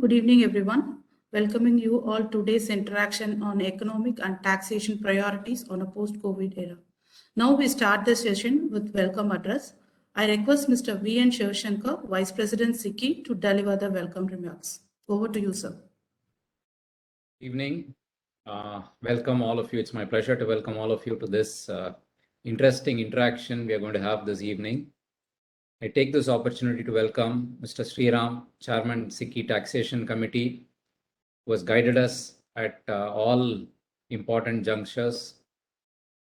Good evening, everyone. Welcoming you all to today's interaction on economic and taxation priorities on a post-COVID era. Now we start the session with welcome address. I request Mr. V.N. Shivashankar, Vice President SICI, to deliver the welcome remarks. Over to you, sir. Evening. Welcome all of you. It's my pleasure to welcome all of you to this interesting interaction we are going to have this evening. I take this opportunity to welcome Mr. Sriram, Chairman SICI Taxation Committee, who has guided us at all important junctures.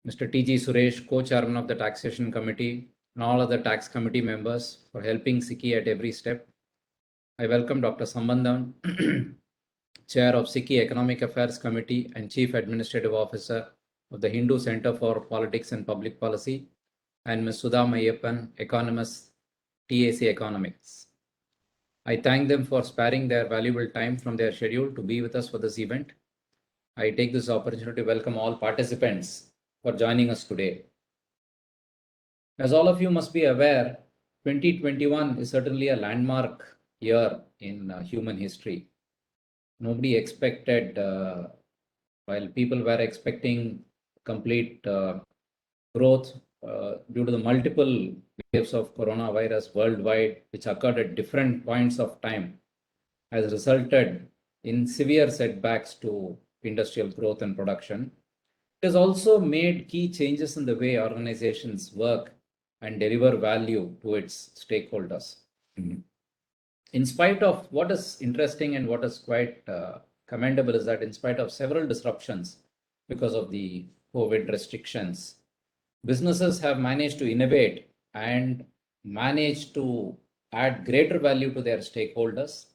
Mr. T.G. Suresh, Co-Chairman of the Taxation Committee, and all other tax committee members for helping SICI at every step. I welcome Dr. Sambandhan, Chair of SICI Economic Affairs Committee and Chief Administrative Officer of the Hindu Center for Politics and Public Policy, and Ms. Sudha Mayappan, Economist, TAC Economics. I thank them for sparing their valuable time from their schedule to be with us for this event. I take this opportunity to welcome all participants for joining us today. As all of you must be aware, 2021 is certainly a landmark year in human history. Nobody expected, while people were expecting complete growth due to the multiple waves of coronavirus worldwide, which occurred at different points of time, has resulted in severe setbacks to industrial growth and production. It has also made key changes in the way organizations work and deliver value to its stakeholders. In spite of what is interesting and what is quite commendable is that in spite of several disruptions because of the COVID restrictions, businesses have managed to innovate and manage to add greater value to their stakeholders.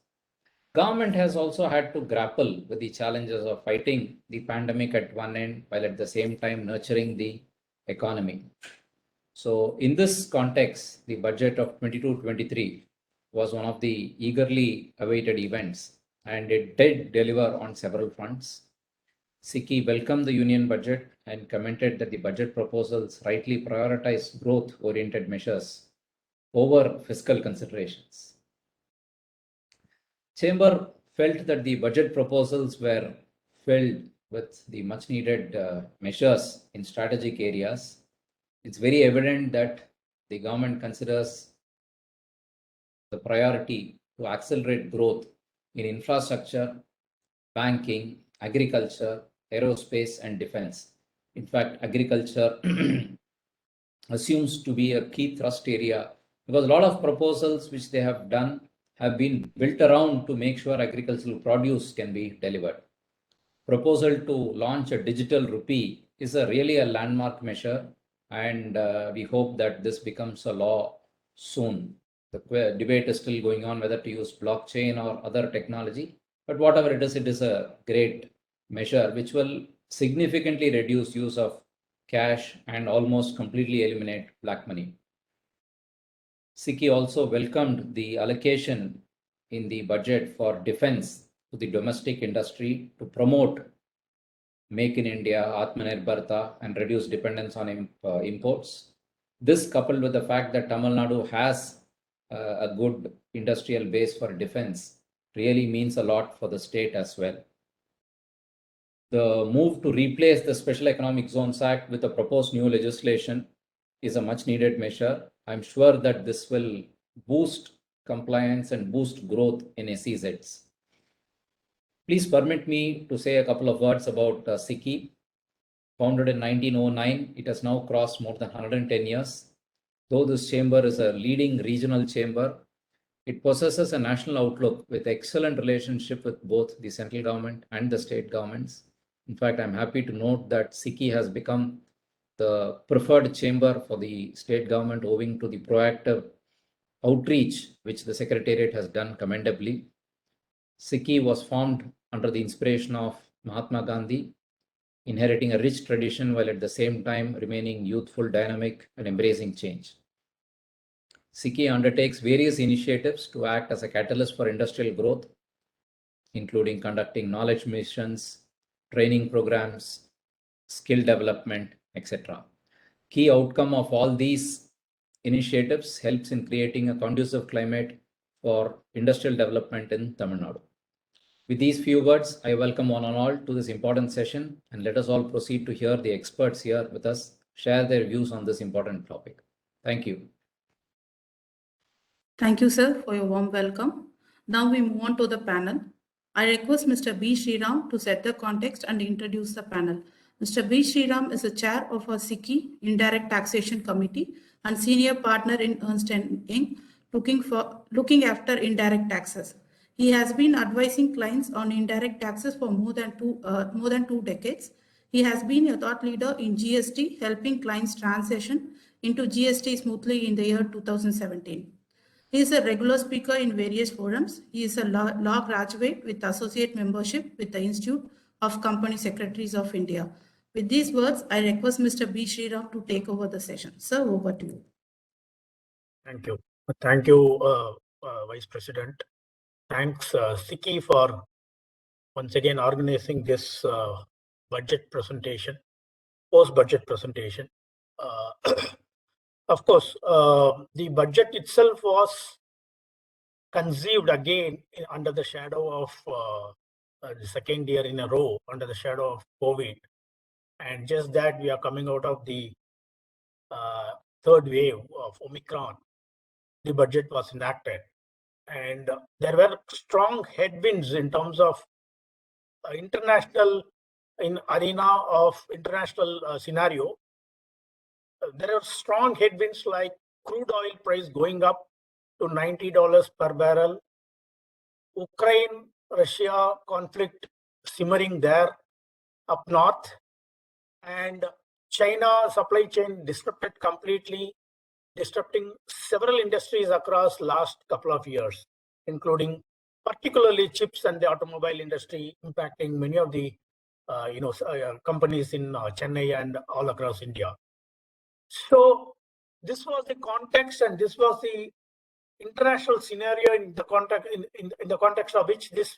Government has also had to grapple with the challenges of fighting the pandemic at one end while at the same time nurturing the economy. So in this context, the budget of 22-23 was one of the eagerly awaited events, and it did deliver on several fronts. SICI welcomed the union budget and commented that the budget proposals rightly prioritize growth-oriented measures over fiscal considerations. Chamber felt that the budget proposals were filled with the much-needed measures in strategic areas. It's very evident that the government considers the priority to accelerate growth in infrastructure, banking, agriculture, aerospace, and defense. In fact, agriculture assumes to be a key thrust area because a lot of proposals which they have done have been built around to make sure agricultural produce can be delivered. Proposal to launch a digital rupee is really a landmark measure, and we hope that this becomes a law soon. The debate is still going on whether to use blockchain or other technology, but whatever it is a great measure which will significantly reduce use of cash and almost completely eliminate black money. SICI also welcomed the allocation in the budget for defense to the domestic industry to promote Make in India, Atmanirbharta, and reduce dependence on imports. This, coupled with the fact that Tamil Nadu has a good industrial base for defense, really means a lot for the state as well. The move to replace the Special Economic Zones Act with a proposed new legislation is a much needed measure. I'm sure that this will boost compliance and boost growth in SEZs. Please permit me to say a couple of words about SICI. Founded in 1909, it has now crossed more than 110 years. Though this chamber is a leading regional chamber, it possesses a national outlook with excellent relationship with both the central government and the state governments. In fact, I'm happy to note that SICI has become the preferred chamber for the state government owing to the proactive outreach which the Secretariat has done commendably. SICI was formed under the inspiration of Mahatma Gandhi, inheriting a rich tradition while at the same time remaining youthful, dynamic, and embracing change. SICI undertakes various initiatives to act as a catalyst for industrial growth, including conducting knowledge missions, training programs, skill development, etc. Key outcome of all these initiatives helps in creating a conducive climate for industrial development in Tamil Nadu. With these few words, I welcome one and all to this important session, and let us all proceed to hear the experts here with us share their views on this important topic. Thank you. Thank you, sir, for your warm welcome. Now we move on to the panel. I request Mr. B. Sriram to set the context and introduce the panel. Mr. B. Sriram is the chair of our SICI Indirect Taxation Committee and senior partner in Ernst & Young, looking after indirect taxes. He has been advising clients on indirect taxes for more than two decades. He has been a thought leader in GST, helping clients transition into GST smoothly in the year 2017. He is a regular speaker in various forums. He is a law graduate with associate membership with the Institute of Company Secretaries of India. With these words, I request Mr. B. Sriram to take over the session. Sir, over to you. Thank you. Thank you, Vice President. Thanks, SICI, for once again organizing this budget presentation, post-budget presentation. Of course, the budget itself was conceived again under the shadow of the second year in a row, under the shadow of COVID. And just that we are coming out of the third wave of Omicron, the budget was enacted. And there were strong headwinds in terms of in arena of international scenario. There are strong headwinds like crude oil price going up to $90 per barrel, Ukraine-Russia conflict simmering there up north, and China supply chain disrupted completely, disrupting several industries across last couple of years, including particularly chips and the automobile industry, impacting many of the companies in Chennai and all across India. So this was the context, and this was the international scenario in the context in the context of which this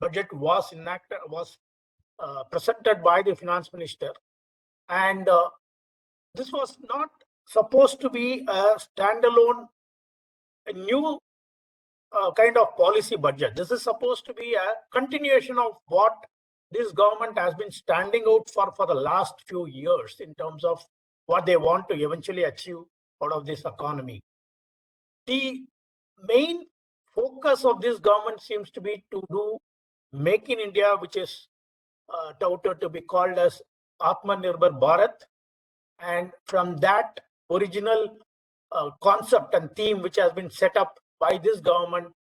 budget was enacted, was presented by the finance minister, and this was not supposed to be a standalone, a new kind of policy budget. This is supposed to be a continuation of what this government has been standing out for the last few years in terms of what they want to eventually achieve out of this economy. The main focus of this government seems to be to do Make in India, which is touted to be called as Atmanirbhar Bharat. And from that original concept and theme, which has been set up by this government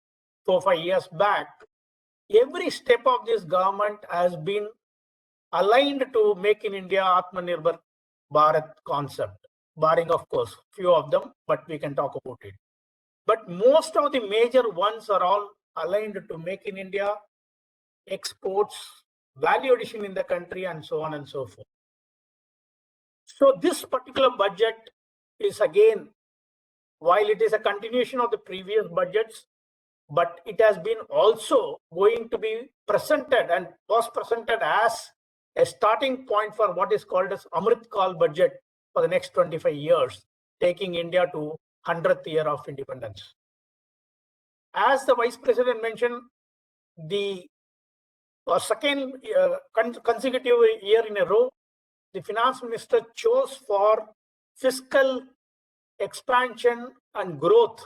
4 or 5 years back, every step of this government has been aligned to Make in India Atmanirbhar Bharat concept, barring of course few of them, but we can talk about it. But most of the major ones are all aligned to Make in India, exports, value addition in the country, and so on and so forth. So this particular budget is again, while it is a continuation of the previous budgets, but it has been also going to be presented and was presented as a starting point for what is called as Amrit Kal budget for the next 25 years, taking India to 100th year of independence. As the Vice President mentioned, the second consecutive year in a row, the Finance Minister chose for fiscal expansion and growth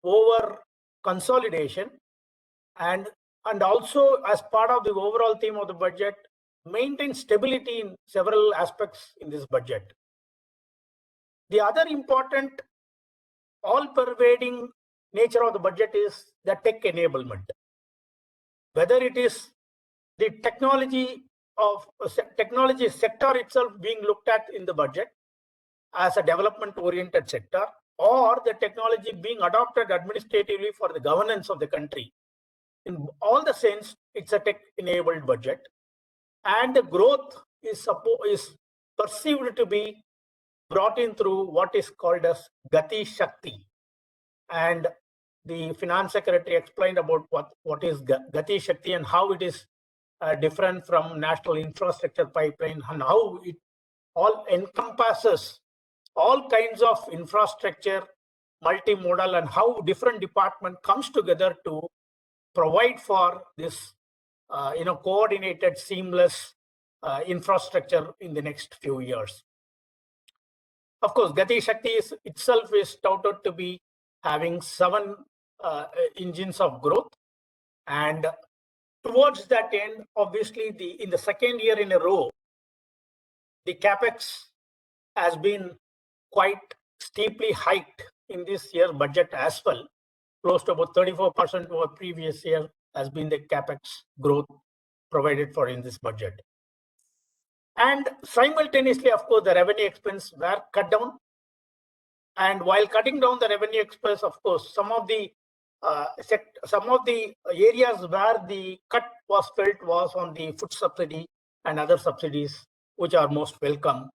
over consolidation, and also as part of the overall theme of the budget, maintain stability in several aspects in this budget. The other important all-pervading nature of the budget is the tech enablement. Whether it is the technology sector itself being looked at in the budget as a development-oriented sector, or the technology being adopted administratively for the governance of the country. In all the sense, it's a tech-enabled budget, and the growth is perceived to be brought in through what is called as Gati Shakti. And the Finance Secretary explained about what is Gati Shakti and how it is different from national infrastructure pipeline, and how it all encompasses all kinds of infrastructure, multimodal, and how different department comes together to provide for this coordinated, seamless infrastructure in the next few years. Of course, Gati Shakti itself is touted to be having 7 engines of growth, and towards that end, obviously, in the second year in a row, the capex has been quite steeply hiked in this year's budget as well. Close to about 34% over previous year has been the capex growth provided for in this budget. And simultaneously, of course, the revenue expense were cut down. And while cutting down the revenue expense, of course, some of the areas where the cut was felt was on the food subsidy and other subsidies, which are most welcome,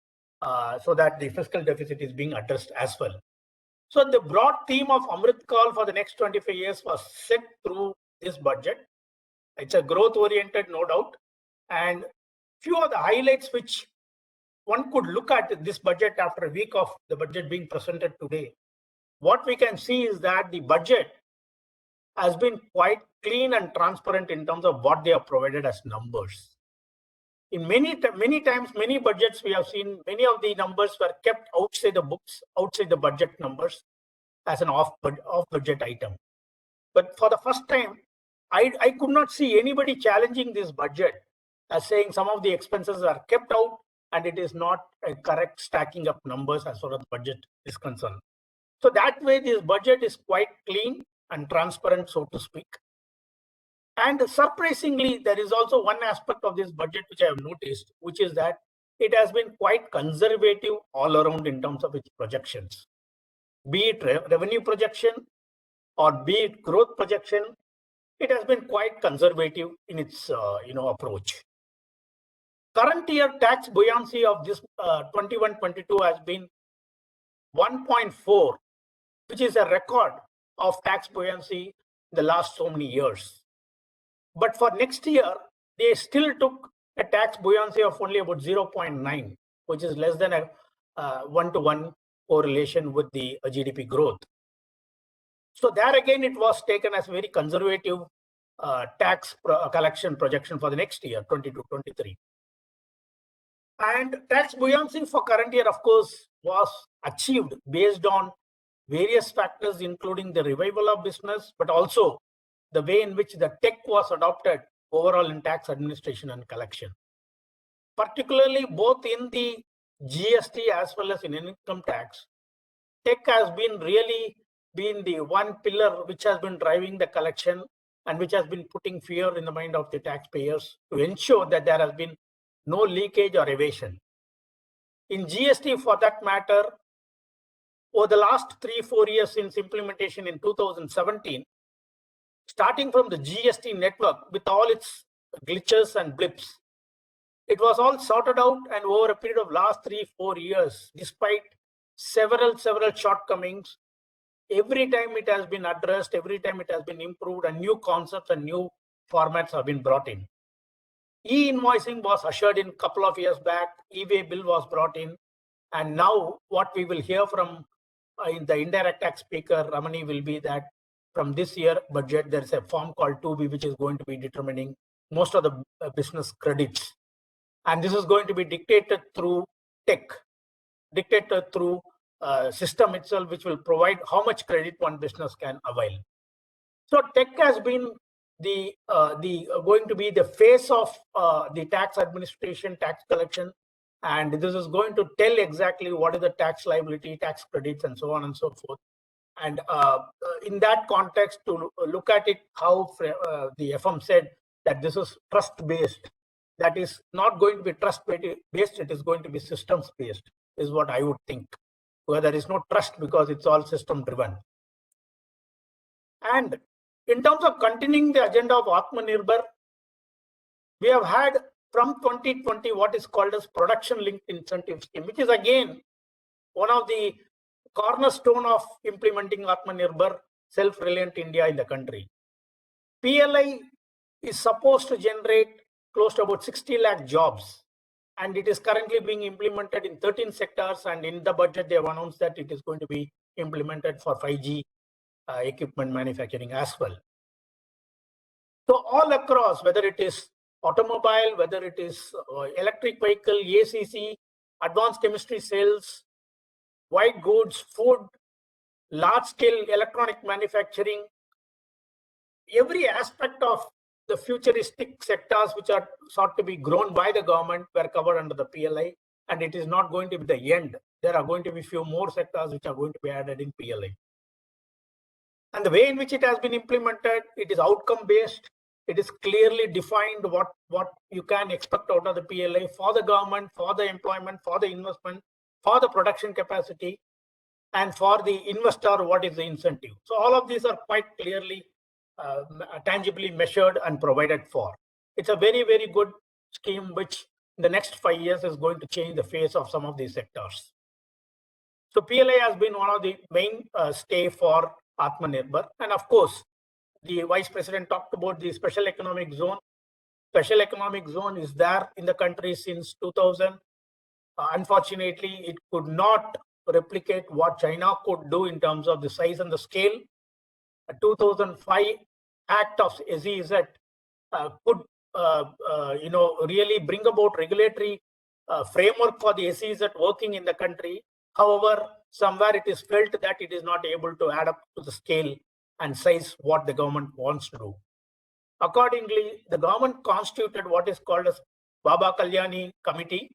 so that the fiscal deficit is being addressed as well. So the broad theme of Amrit Kaal for the next 25 years was set through this budget. It's a growth-oriented, no doubt. And few of the highlights which one could look at this budget after a week of the budget being presented today. What we can see is that the budget has been quite clean and transparent in terms of what they have provided as numbers. In many times, many budgets we have seen, many of the numbers were kept outside the books, outside the budget numbers as an off-budget item. But for the first time, I could not see anybody challenging this budget as saying some of the expenses are kept out and it is not a correct stacking up numbers as far as the budget is concerned. So that way, this budget is quite clean and transparent, so to speak. And surprisingly, there is also one aspect of this budget which I have noticed, which is that it has been quite conservative all around in terms of its projections. Be it revenue projection or be it growth projection, it has been quite conservative in its approach. Current year tax buoyancy of this 21-22 has been 1.4, which is a record of tax buoyancy in the last so many years. But for next year, they still took a tax buoyancy of only about 0.9, which is less than a 1-to-1 correlation with the GDP growth. So there again, it was taken as very conservative tax collection projection for the next year, 22-23. And tax buoyancy for current year, of course, was achieved based on various factors, including the revival of business, but also the way in which the tech was adopted overall in tax administration and collection. Particularly both in the GST as well as in income tax, tech has been really been the one pillar which has been driving the collection and which has been putting fear in the mind of the taxpayers to ensure that there has been no leakage or evasion. In GST, for that matter, over the last 3-4 years since implementation in 2017, starting from the GST network with all its glitches and blips, it was all sorted out, and over a period of last 3-4 years, despite several shortcomings, every time it has been addressed, every time it has been improved, and new concepts and new formats have been brought in. E-invoicing was ushered in a couple of years back, e-way bill was brought in, and now what we will hear from in the indirect tax speaker, Ramani, will be that from this year budget, there is a form called 2B, which is going to be determining most of the business credits. And this is going to be dictated through tech, dictated through system itself, which will provide how much credit one business can avail. So tech has been going to be the face of the tax administration, tax collection, and this is going to tell exactly what is the tax liability, tax credits, and so on and so forth. And in that context, to look at it, how the FM said that this is trust-based, that is not going to be trust-based, it is going to be systems-based, is what I would think, where there is no trust because it's all system-driven. And in terms of continuing the agenda of Atmanirbhar, we have had from 2020 what is called as production-linked incentive scheme, which is again one of the cornerstone of implementing Atmanirbhar, self-reliant India in the country. PLI is supposed to generate close to about 60 lakh jobs, and it is currently being implemented in 13 sectors, and in the budget they have announced that it is going to be implemented for 5G equipment manufacturing as well. So all across, whether it is automobile, whether it is electric vehicle, ACC, advanced chemistry cells, white goods, food, large scale electronic manufacturing, every aspect of the futuristic sectors which are sought to be grown by the government were covered under the PLI, and it is not going to be the end. There are going to be few more sectors which are going to be added in PLI. And the way in which it has been implemented, it is outcome based. It is clearly defined what you can expect out of the PLI for the government, for the employment, for the investment, for the production capacity, and for the investor, what is the incentive. So all of these are quite clearly tangibly measured and provided for. It's a very, very good scheme which in the next 5 years is going to change the face of some of these sectors. So PLI has been one of the main stay for Atmanirbhar. And of course, the Vice President talked about the special economic zone. Special economic zone is there in the country since 2000. Unfortunately, it could not replicate what China could do in terms of the size and the scale. A 2005 Act of SEZ could really bring about regulatory framework for the SEZ working in the country. However, somewhere it is felt that it is not able to add up to the scale and size what the government wants to do. Accordingly, the government constituted what is called as Baba Kalyani Committee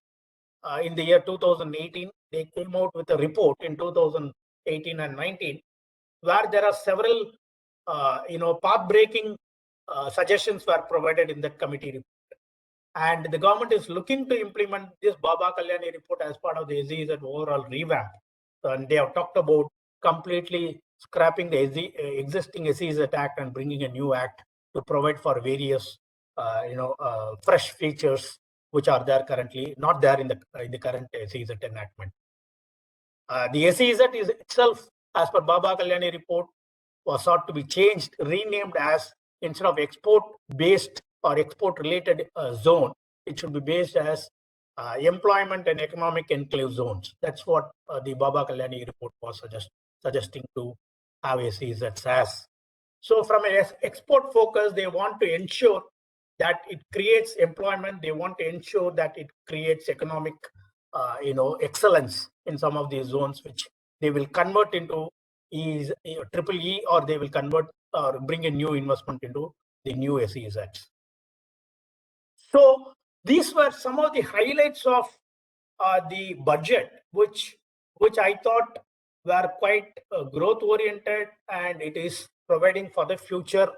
in the year 2018. They came out with a report in 2018 and 19, where there are several path-breaking suggestions were provided in that committee report. And the government is looking to implement this Baba Kalyani report as part of the SEZ overall revamp. And they have talked about completely scrapping the existing SEZ Act and bringing a new act to provide for various fresh features which are there currently, not there in the current SEZ enactment. The SEZ is itself, as per Baba Kalyani report, was sought to be changed, renamed as, instead of export-based or export-related zone, it should be based as employment and economic enclave zones. That's what the Baba Kalyani report was suggesting to have SEZ as. So from an export focus, they want to ensure that it creates employment. They want to ensure that it creates economic excellence in some of these zones, which they will convert into triple E, or they will convert or bring in new investment into the new SEZs. So these were some of the highlights of the budget, which I thought were quite growth oriented, and it is providing for the future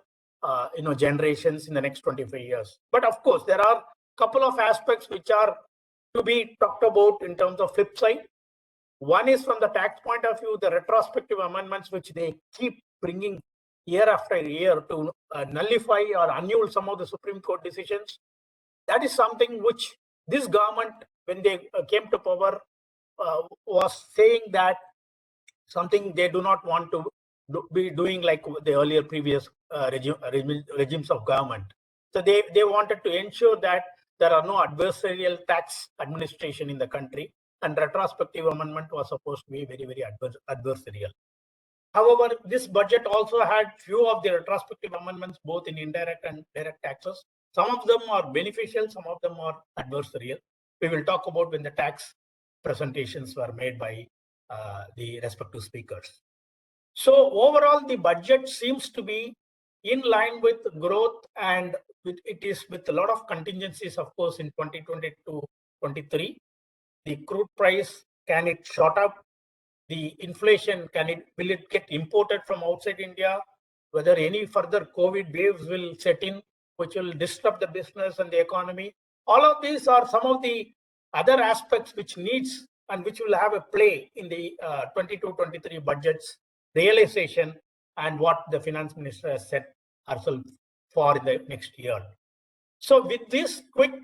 generations in the next 25 years. But of course, there are a couple of aspects which are to be talked about in terms of flip side. One is from the tax point of view, the retrospective amendments which they keep bringing year after year to nullify or annul some of the Supreme Court decisions. That is something which this government, when they came to power, was saying that something they do not want to be doing like the earlier previous regimes of government. So they wanted to ensure that there are no adversarial tax administration in the country, and retrospective amendment was supposed to be very, very adversarial. However, this budget also had few of the retrospective amendments, both in indirect and direct taxes. Some of them are beneficial, some of them are adversarial. We will talk about when the tax presentations were made by the respective speakers. So overall, the budget seems to be in line with growth, and it is with a lot of contingencies, of course, in 2022-23. The crude price, can it shot up? The inflation, will it get imported from outside India? Whether any further COVID waves will set in, which will disrupt the business and the economy. All of these are some of the other aspects which needs and which will have a play in the 22-23 budget's realization and what the finance minister has set herself for in the next year. So with this quick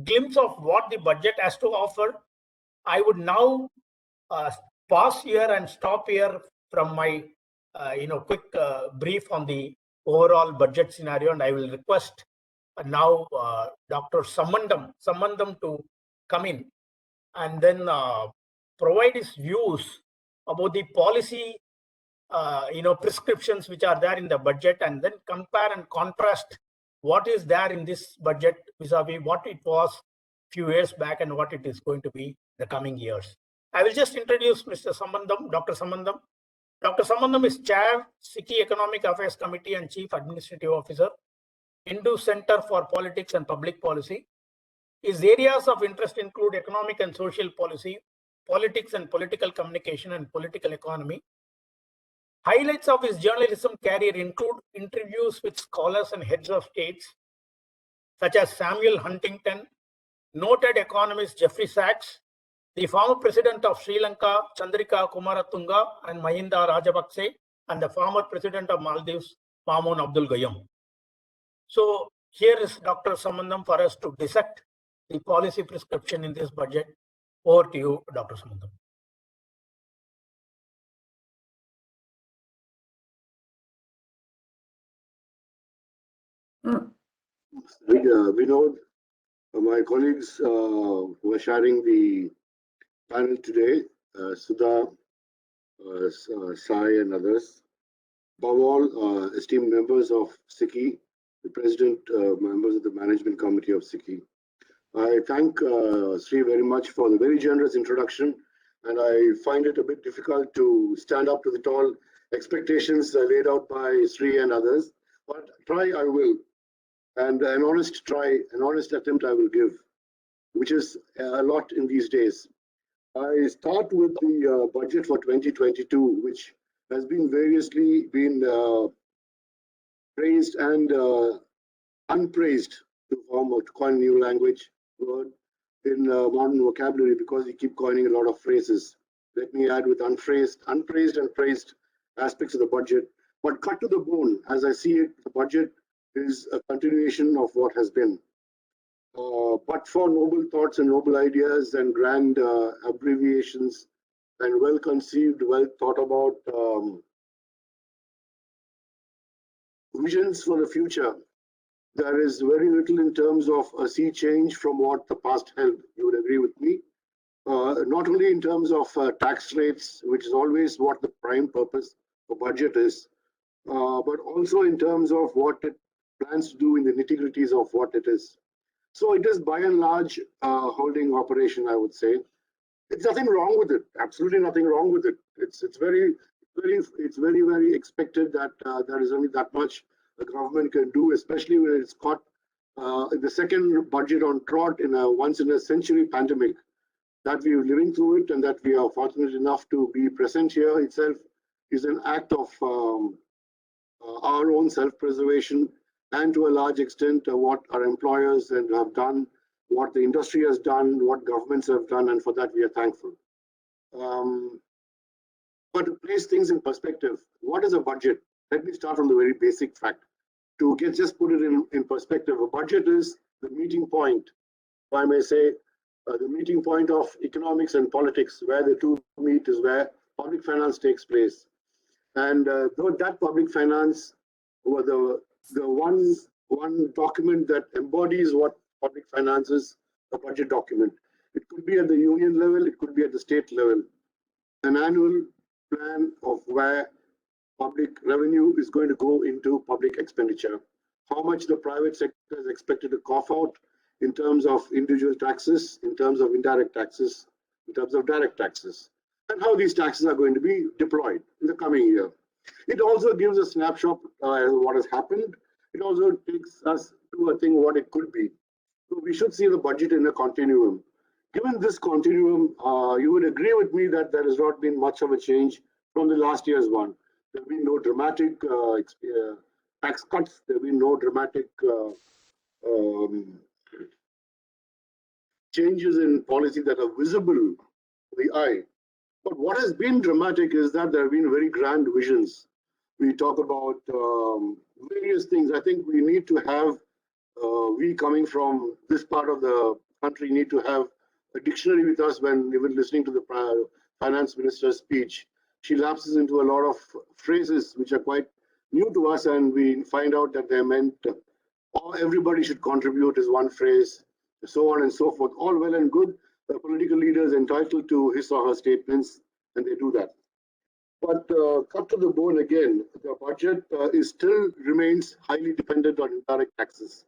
glimpse of what the budget has to offer, I would now pause here and stop here from my quick brief on the overall budget scenario, and I will request now Dr. Sambandam to come in and then provide his views about the policy prescriptions which are there in the budget, and then compare and contrast what is there in this budget vis-a-vis what it was few years back and what it is going to be the coming years. I will just introduce Mr. Sambandam, Dr. Sambandam. Dr. Sambandam is Chair, SICI Economic Affairs Committee and Chief Administrative Officer, Hindu Center for Politics and Public Policy. His areas of interest include economic and social policy, politics and political communication, and political economy. Highlights of his journalism career include interviews with scholars and heads of states, such as Samuel Huntington, noted economist Jeffrey Sachs, the former president of Sri Lanka, Chandrika Kumaratunga and Mahinda Rajapakse, and the former president of Maldives, Mamoun Abdul Gayoom. So here is Dr. Sambandam for us to dissect the policy prescription in this budget. Over to you, Dr. Sambandam. Vinod, my colleagues who are sharing the panel today, Sudha, Sai and others, above all, esteemed members of SICI, the president, members of the management committee of SICI. I thank Sri very much for the very generous introduction, and I find it a bit difficult to stand up to the tall expectations laid out by Sri and others, but try I will. And an honest try, an honest attempt I will give, which is a lot in these days. I start with the budget for 2022, which has been variously praised and unpraised, to coin a new language word in modern vocabulary, because we keep coining a lot of phrases. Let me add with unpraised and praised aspects of the budget. But cut to the bone, as I see it, the budget is a continuation of what has been. But for noble thoughts and noble ideas and grand abbreviations and well-conceived, well-thought about visions for the future, there is very little in terms of a sea change from what the past held. You would agree with me. Not only in terms of tax rates, which is always what the prime purpose of budget is, but also in terms of what it plans to do in the nitty-gritties of what it is. So it is by and large holding operation, I would say. It's nothing wrong with it. Absolutely nothing wrong with it. It's very expected that there is only that much the government can do, especially when it's caught the second budget on trot in a once-in-a-century pandemic that we are living through it, and that we are fortunate enough to be present here itself is an act of our own self-preservation, and to a large extent what our employers have done, what the industry has done, what governments have done, and for that we are thankful. But to place things in perspective, what is a budget? Let me start from the very basic fact. To just put it in perspective, a budget is the meeting point, if I may say, the meeting point of economics and politics, where the two meet is where public finance takes place. And though that public finance, or the one document that embodies what public finance is, a budget document. It could be at the union level, it could be at the state level. An annual plan of where public revenue is going to go into public expenditure. How much the private sector is expected to cough out in terms of individual taxes, in terms of indirect taxes, in terms of direct taxes, and how these taxes are going to be deployed in the coming year. It also gives a snapshot of what has happened. It also takes us to a thing what it could be. So we should see the budget in a continuum. Given this continuum, you would agree with me that there has not been much of a change from the last year's one. There have been no dramatic tax cuts. There have been no dramatic changes in policy that are visible to the eye. But what has been dramatic is that there have been very grand visions. We talk about various things. I think we need to have, we coming from this part of the country need to have a dictionary with us when even listening to the finance minister's speech. She lapses into a lot of phrases which are quite new to us, and we find out that they're meant, everybody should contribute is one phrase, so on and so forth. All well and good. The political leader is entitled to his or her statements, and they do that. But cut to the bone again, the budget is still remains highly dependent on indirect taxes.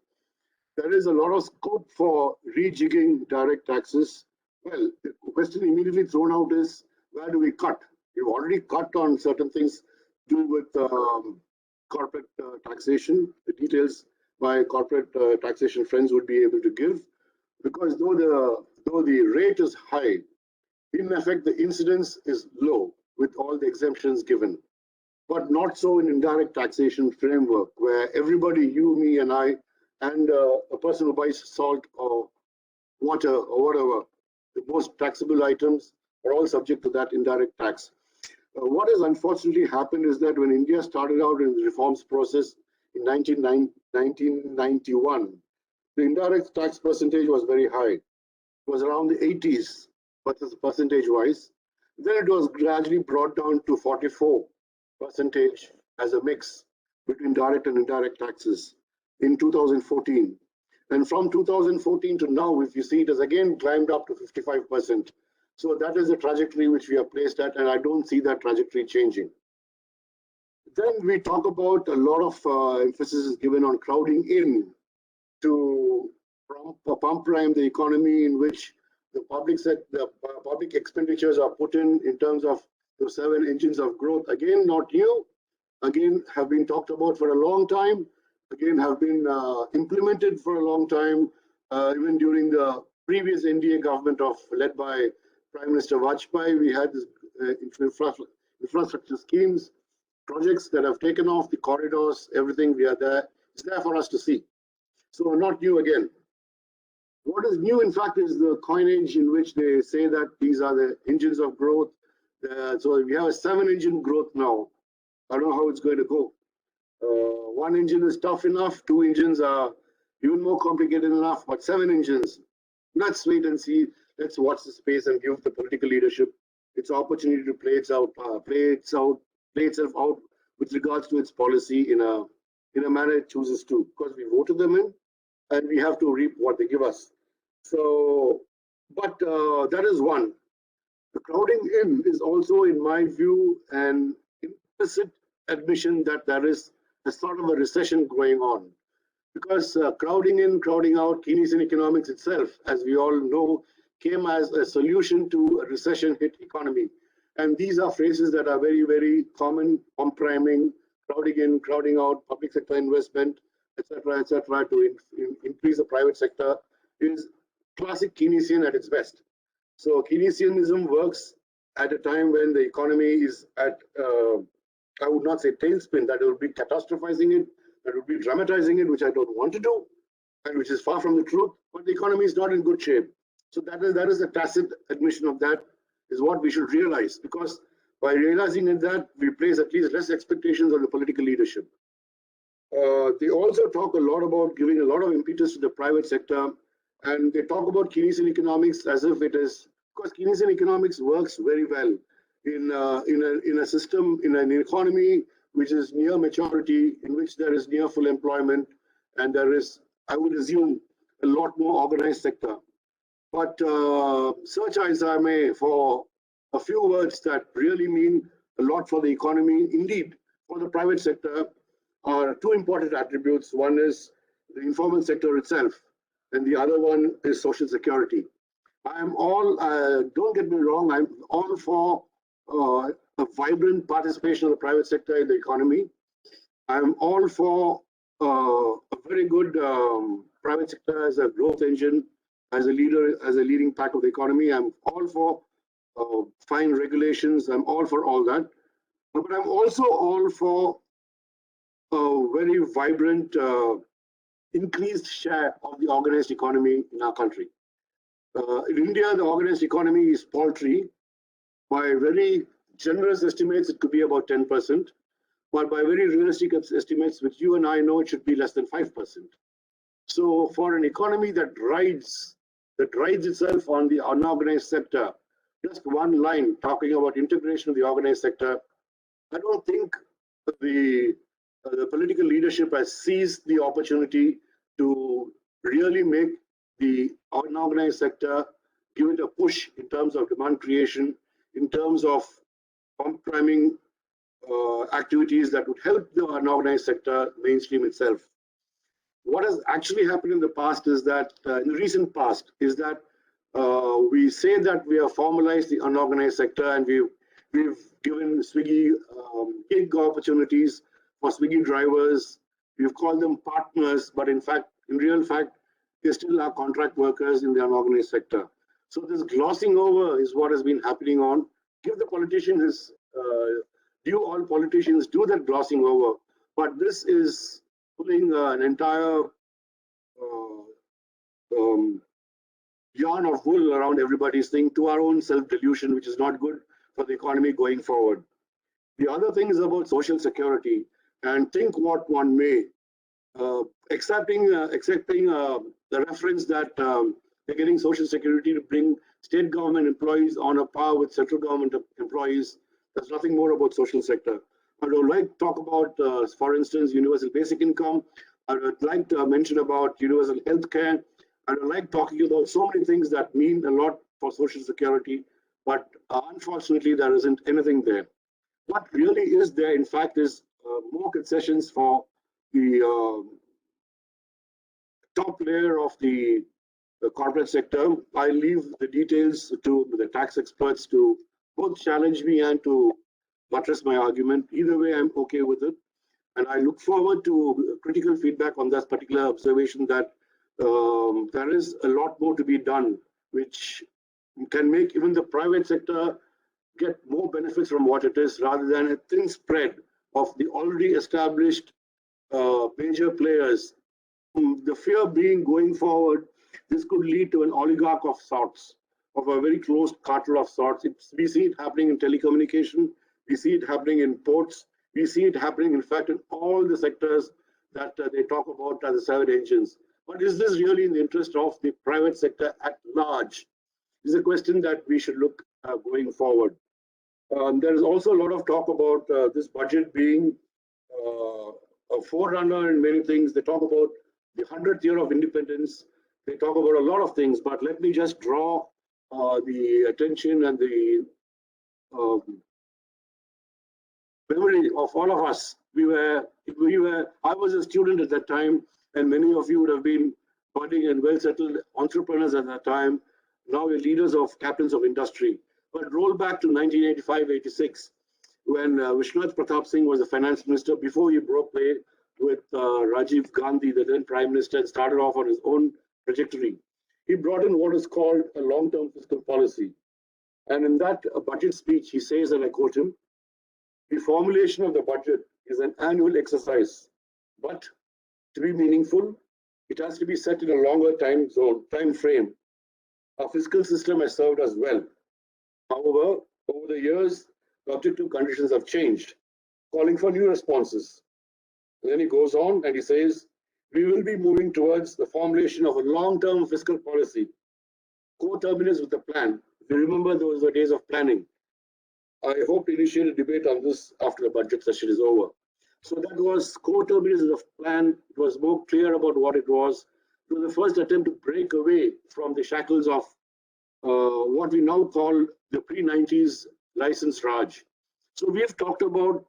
There is a lot of scope for rejigging direct taxes. Well, the question immediately thrown out is, where do we cut? We've already cut on certain things to do with corporate taxation. The details my corporate taxation friends would be able to give, because though the rate is high, in effect the incidence is low with all the exemptions given. But not so in indirect taxation framework, where everybody, you, me, and I, and a person who buys salt or water or whatever, the most taxable items are all subject to that indirect tax. What has unfortunately happened is that when India started out in the reforms process in 1991, the indirect tax percentage was very high. It was around the 80s, but percentage-wise. Then it was gradually brought down to 44% as a mix between direct and indirect taxes in 2014. And from 2014 to now, if you see, it has again climbed up to 55%. So that is the trajectory which we are placed at, and I don't see that trajectory changing. Then we talk about a lot of emphasis is given on crowding in to pump prime the economy, in which the public expenditures are put in terms of the 7 engines of growth. Again, not new. Again, have been talked about for a long time. Again, have been implemented for a long time, even during the previous NDA government led by Prime Minister Vajpayee. We had this infrastructure schemes, projects that have taken off, the corridors, everything. We are there. It's there for us to see. So not new again. What is new, in fact, is the coinage in which they say that these are the engines of growth. So we have a 7-engine growth now. I don't know how it's going to go. 1 engine is tough enough. 2 engines are even more complicated enough. But 7 engines. Let's wait and see. Let's watch the space and give the political leadership its opportunity to play itself out with regards to its policy in a manner it chooses to. Because we voted them in, and we have to reap what they give us. So, but that is one. The crowding in is also, in my view, an implicit admission that there is a sort of a recession going on. Because crowding in, crowding out, Keynesian economics itself, as we all know, came as a solution to a recession hit economy. And these are phrases that are very, very common: pump priming, crowding in, crowding out, public sector investment, etc., to increase the private sector, is classic Keynesian at its best. So Keynesianism works at a time when the economy is at, I would not say tailspin, that it would be catastrophizing it, that would be dramatizing it, which I don't want to do, and which is far from the truth, but the economy is not in good shape. So that is a tacit admission of that, is what we should realize, because by realizing that, we place at least less expectations on the political leadership. They also talk a lot about giving a lot of impetus to the private sector, and they talk about Keynesian economics as if it is, because Keynesian economics works very well in a system, in an economy which is near maturity, in which there is near full employment, and there is, I would assume, a lot more organized sector. But search as I may for a few words that really mean a lot for the economy, indeed for the private sector, are 2 important attributes. One is the informal sector itself, and the other one is social security. I am all, don't get me wrong, I'm all for a vibrant participation of the private sector in the economy. I'm all for a very good private sector as a growth engine, as a leader, as a leading part of the economy. I'm all for fine regulations. I'm all for all that. But I'm also all for a very vibrant, increased share of the organized economy in our country. In India, the organized economy is paltry. By very generous estimates, it could be about 10%. But by very realistic estimates, which you and I know, it should be less than 5%. So for an economy that rides itself on the unorganized sector, just one line talking about integration of the organized sector, I don't think the political leadership has seized the opportunity to really make the unorganized sector, give it a push in terms of demand creation, in terms of pump priming activities that would help the unorganized sector mainstream itself. What has actually happened in the past is that, in the recent past, is that we say that we have formalized the unorganized sector and we've given Swiggy gig opportunities for Swiggy drivers. We've called them partners, but in real fact, they still are contract workers in the unorganized sector. So this glossing over is what has been happening on. Give the politician his due. All politicians do that glossing over, but this is putting an entire yarn of wool around everybody's thing to our own self-delusion, which is not good for the economy going forward. The other thing is about social security, and think what one may, accepting the reference that they're getting social security to bring state government employees on a par with central government employees. There's nothing more about social sector. I would like to talk about, for instance, universal basic income. I would like to mention about universal health care. I would like talking about so many things that mean a lot for social security, but unfortunately, there isn't anything there. What really is there, in fact, is more concessions for the top layer of the corporate sector. I leave the details to the tax experts to both challenge me and to buttress my argument. Either way, I'm okay with it. And I look forward to critical feedback on that particular observation that there is a lot more to be done, which can make even the private sector get more benefits from what it is, rather than a thin spread of the already established major players. The fear being going forward, this could lead to an oligarch of sorts, of a very closed cartel of sorts. We see it happening in telecommunication, we see it happening in ports, we see it happening, in fact, in all the sectors that they talk about as the seven engines. But is this really in the interest of the private sector at large? Is a question that we should look going forward. There is also a lot of talk about this budget being a forerunner in many things. They talk about the 100th year of independence. They talk about a lot of things, but let me just draw the attention and the memory of all of us. I was a student at that time, and many of you would have been budding and well-settled entrepreneurs at that time. Now you're leaders of captains of industry. But roll back to 1985-86, when Vishwanath Pratap Singh was the finance minister, before he broke away with Rajiv Gandhi, the then prime minister, and started off on his own trajectory. He brought in what is called a long-term fiscal policy. And in that budget speech, he says, and I quote him, "The formulation of the budget is an annual exercise, but to be meaningful, it has to be set in a longer time frame. Our fiscal system has served us well. However, over the years, the objective conditions have changed, calling for new responses." And then he goes on and he says, "We will be moving towards the formulation of a long-term fiscal policy, co-terminus with the plan." If you remember, those were days of planning. I hope to initiate a debate on this after the budget session is over. So that was co-terminus of plan. It was more clear about what it was. It was the first attempt to break away from the shackles of what we now call the pre-90s license Raj. So we have talked about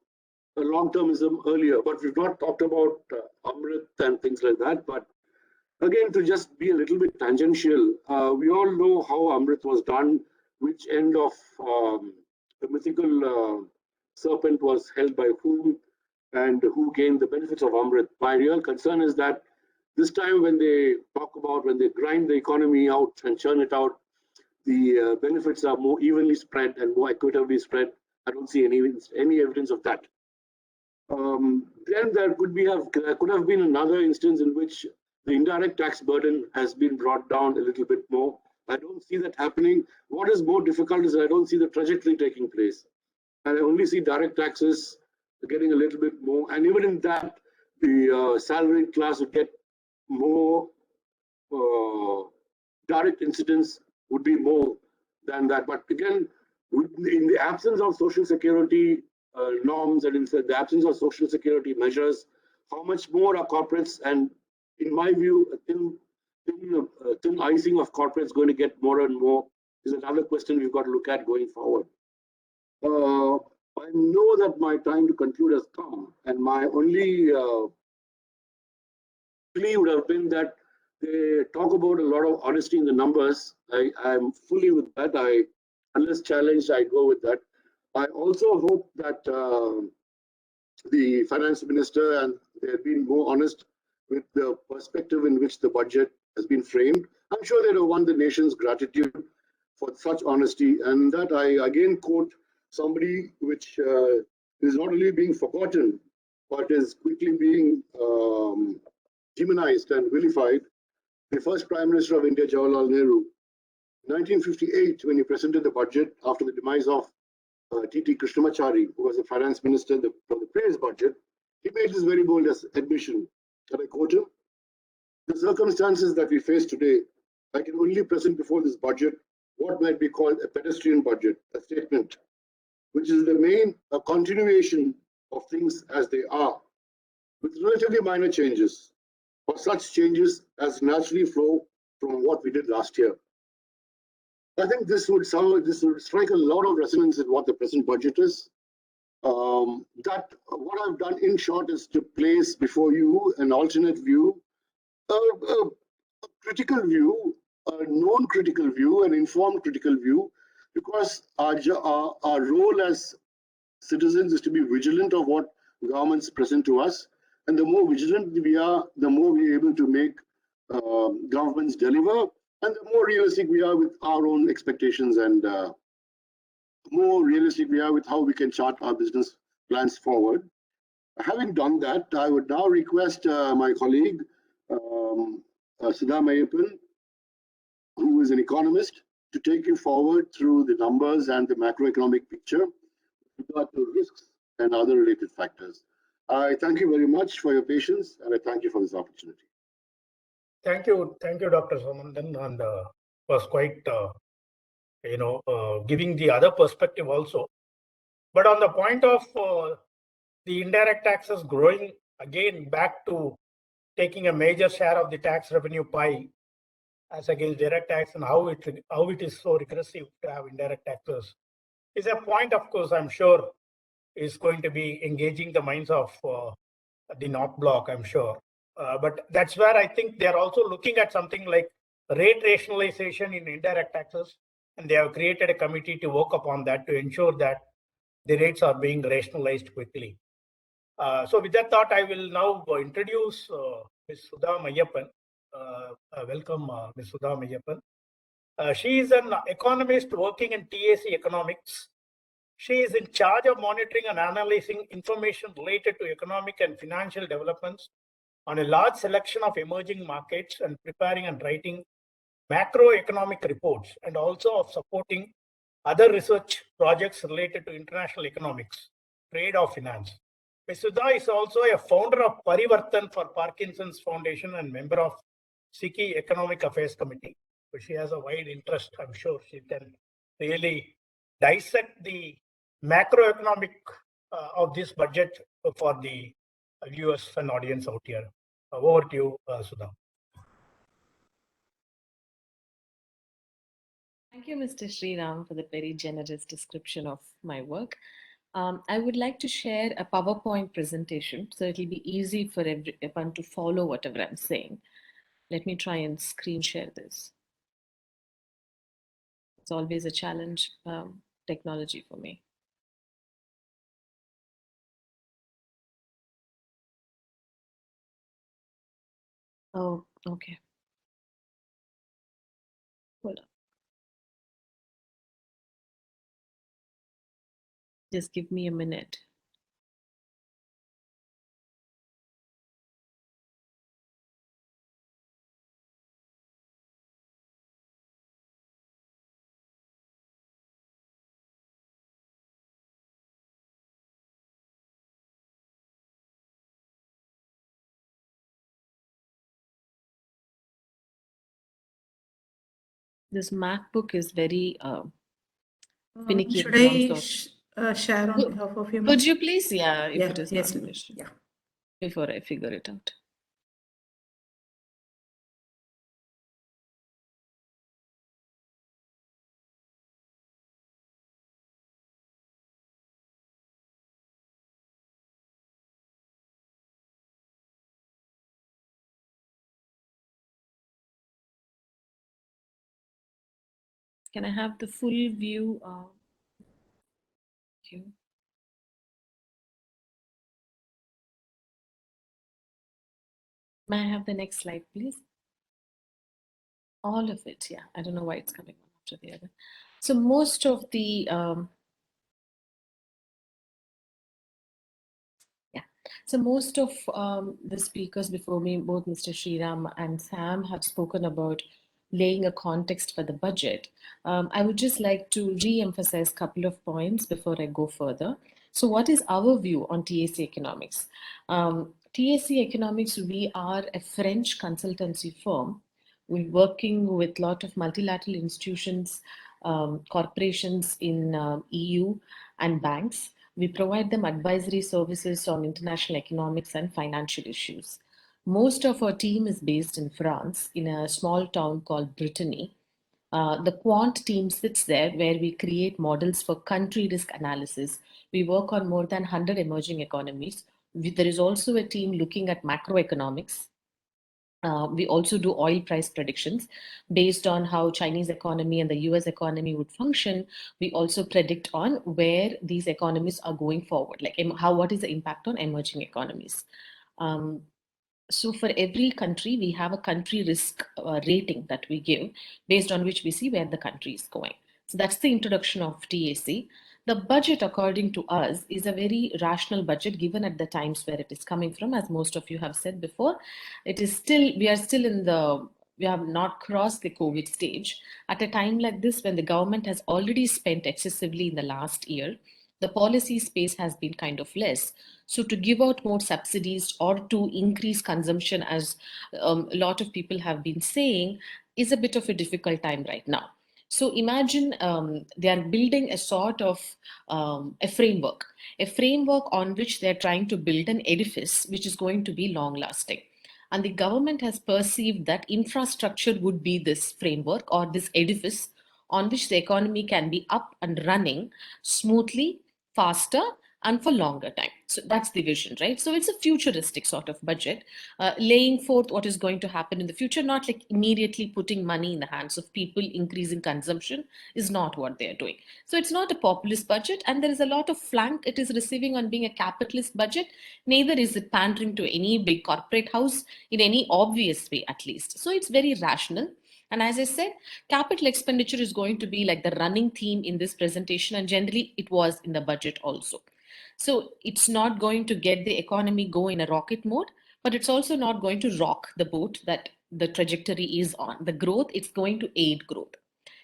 long-termism earlier, but we've not talked about Amrit and things like that. But again, to just be a little bit tangential, we all know how Amrit was done, which end of the mythical serpent was held by whom, and who gained the benefits of Amrit. My real concern is that this time when they talk about, when they grind the economy out and churn it out, the benefits are more evenly spread and more equitably spread. I don't see any evidence of that. Then there could have been another instance in which the indirect tax burden has been brought down a little bit more. I don't see that happening. What is more difficult is that I don't see the trajectory taking place. And I only see direct taxes getting a little bit more. And even in that, the salaried class would get more direct incidence would be more than that. But again, in the absence of social security norms and in the absence of social security measures, how much more are corporates, and in my view, a thin icing of corporates going to get more and more is another question we've got to look at going forward. I know that my time to conclude has come, and my only plea would have been that they talk about a lot of honesty in the numbers. I'm fully with that. Unless challenged, I go with that. I also hope that the finance minister and they have been more honest with the perspective in which the budget has been framed. I'm sure they have won the nation's gratitude for such honesty, and that I again quote somebody which is not only being forgotten, but is quickly being demonized and vilified. The first Prime Minister of India, Jawaharlal Nehru, 1958, when he presented the budget after the demise of T.T. Krishnamachari, who was the finance minister from the previous budget, he made this very bold admission, and I quote him, "The circumstances that we face today, I can only present before this budget what might be called a pedestrian budget, a statement, which is the main a continuation of things as they are, with relatively minor changes, or such changes as naturally flow from what we did last year." I think this would strike a lot of resonance in what the present budget is. That what I've done in short is to place before you an alternate view, a critical view, a known critical view, an informed critical view, because our role as citizens is to be vigilant of what governments present to us. And the more vigilant we are, the more we're able to make governments deliver, and the more realistic we are with our own expectations, and more realistic we are with how we can chart our business plans forward. Having done that, I would now request my colleague, Sudha Mayappan, who is an economist, to take you forward through the numbers and the macroeconomic picture with regard to risks and other related factors. I thank you very much for your patience, and I thank you for this opportunity. Thank you, Dr. Somandan, and was quite, giving the other perspective also. But on the point of the indirect taxes growing again back to taking a major share of the tax revenue pie as against direct tax, and how it is so regressive to have indirect taxes is a point, of course, I'm sure is going to be engaging the minds of the North Bloc, I'm sure. But that's where I think they're also looking at something like rate rationalization in indirect taxes, and they have created a committee to work upon that to ensure that the rates are being rationalized quickly. So with that thought, I will now introduce Ms. Sudha Mayappan. Welcome, Ms. Sudha Mayappan. She is an economist working in TAC Economics. She is in charge of monitoring and analyzing information related to economic and financial developments on a large selection of emerging markets, and preparing and writing macroeconomic reports, and also of supporting other research projects related to international economics, trade, or finance. Ms. Sudha is also a founder of Parivartan for Parkinson's Foundation and member of SICI Economic Affairs Committee. So she has a wide interest. I'm sure she can really dissect the macroeconomic of this budget for the viewers and audience out here. Over to you, Sudha. Thank you, Mr. Sriram, for the very generous description of my work. I would like to share a PowerPoint presentation, so it'll be easy for everyone to follow whatever I'm saying. Let me try and screen share this. It's always a challenge, technology for me. Oh, okay. Hold on. Just give me a minute. This MacBook is very finicky. Should I share on behalf of you? Could you please, yeah, if it is yes, not an issue, yeah. before I figure it out. Can I have the full view? Thank you. May I have the next slide, please? All of it, yeah. I don't know why it's coming one after the other. So most of the So most of the speakers before me, both Mr. Sriram and Sam, have spoken about laying a context for the budget. I would just like to re-emphasize a couple of points before I go further. So what is our view on TAC Economics? TAC Economics, we are a French consultancy firm. We're working with a lot of multilateral institutions, corporations in EU and banks. We provide them advisory services on international economics and financial issues. Most of our team is based in France, in a small town called Brittany. The quant team sits there where we create models for country risk analysis. We work on more than 100 emerging economies. There is also a team looking at macroeconomics. We also do oil price predictions based on how Chinese economy and the US economy would function. We also predict on where these economies are going forward, like what is the impact on emerging economies. So for every country, we have a country risk rating that we give based on which we see where the country is going. So that's the introduction of TAC. The budget, according to us, is a very rational budget given at the times where it is coming from. As most of you have said before, we are still we have not crossed the COVID stage. At a time like this, when the government has already spent excessively in the last year, the policy space has been kind of less. So to give out more subsidies or to increase consumption, as a lot of people have been saying, is a bit of a difficult time right now. So imagine they are building a sort of a framework on which they're trying to build an edifice which is going to be long lasting. And the government has perceived that infrastructure would be this framework or this edifice on which the economy can be up and running smoothly, faster, and for longer time. So that's the vision, right? So it's a futuristic sort of budget, laying forth what is going to happen in the future, not like immediately putting money in the hands of people, increasing consumption is not what they're doing. So it's not a populist budget, and there is a lot of flank it is receiving on being a capitalist budget. Neither is it pandering to any big corporate house in any obvious way, at least. So it's very rational. And as I said, capital expenditure is going to be like the running theme in this presentation, and generally it was in the budget also. So it's not going to get the economy go in a rocket mode, but it's also not going to rock the boat that the trajectory is on. The growth, it's going to aid growth.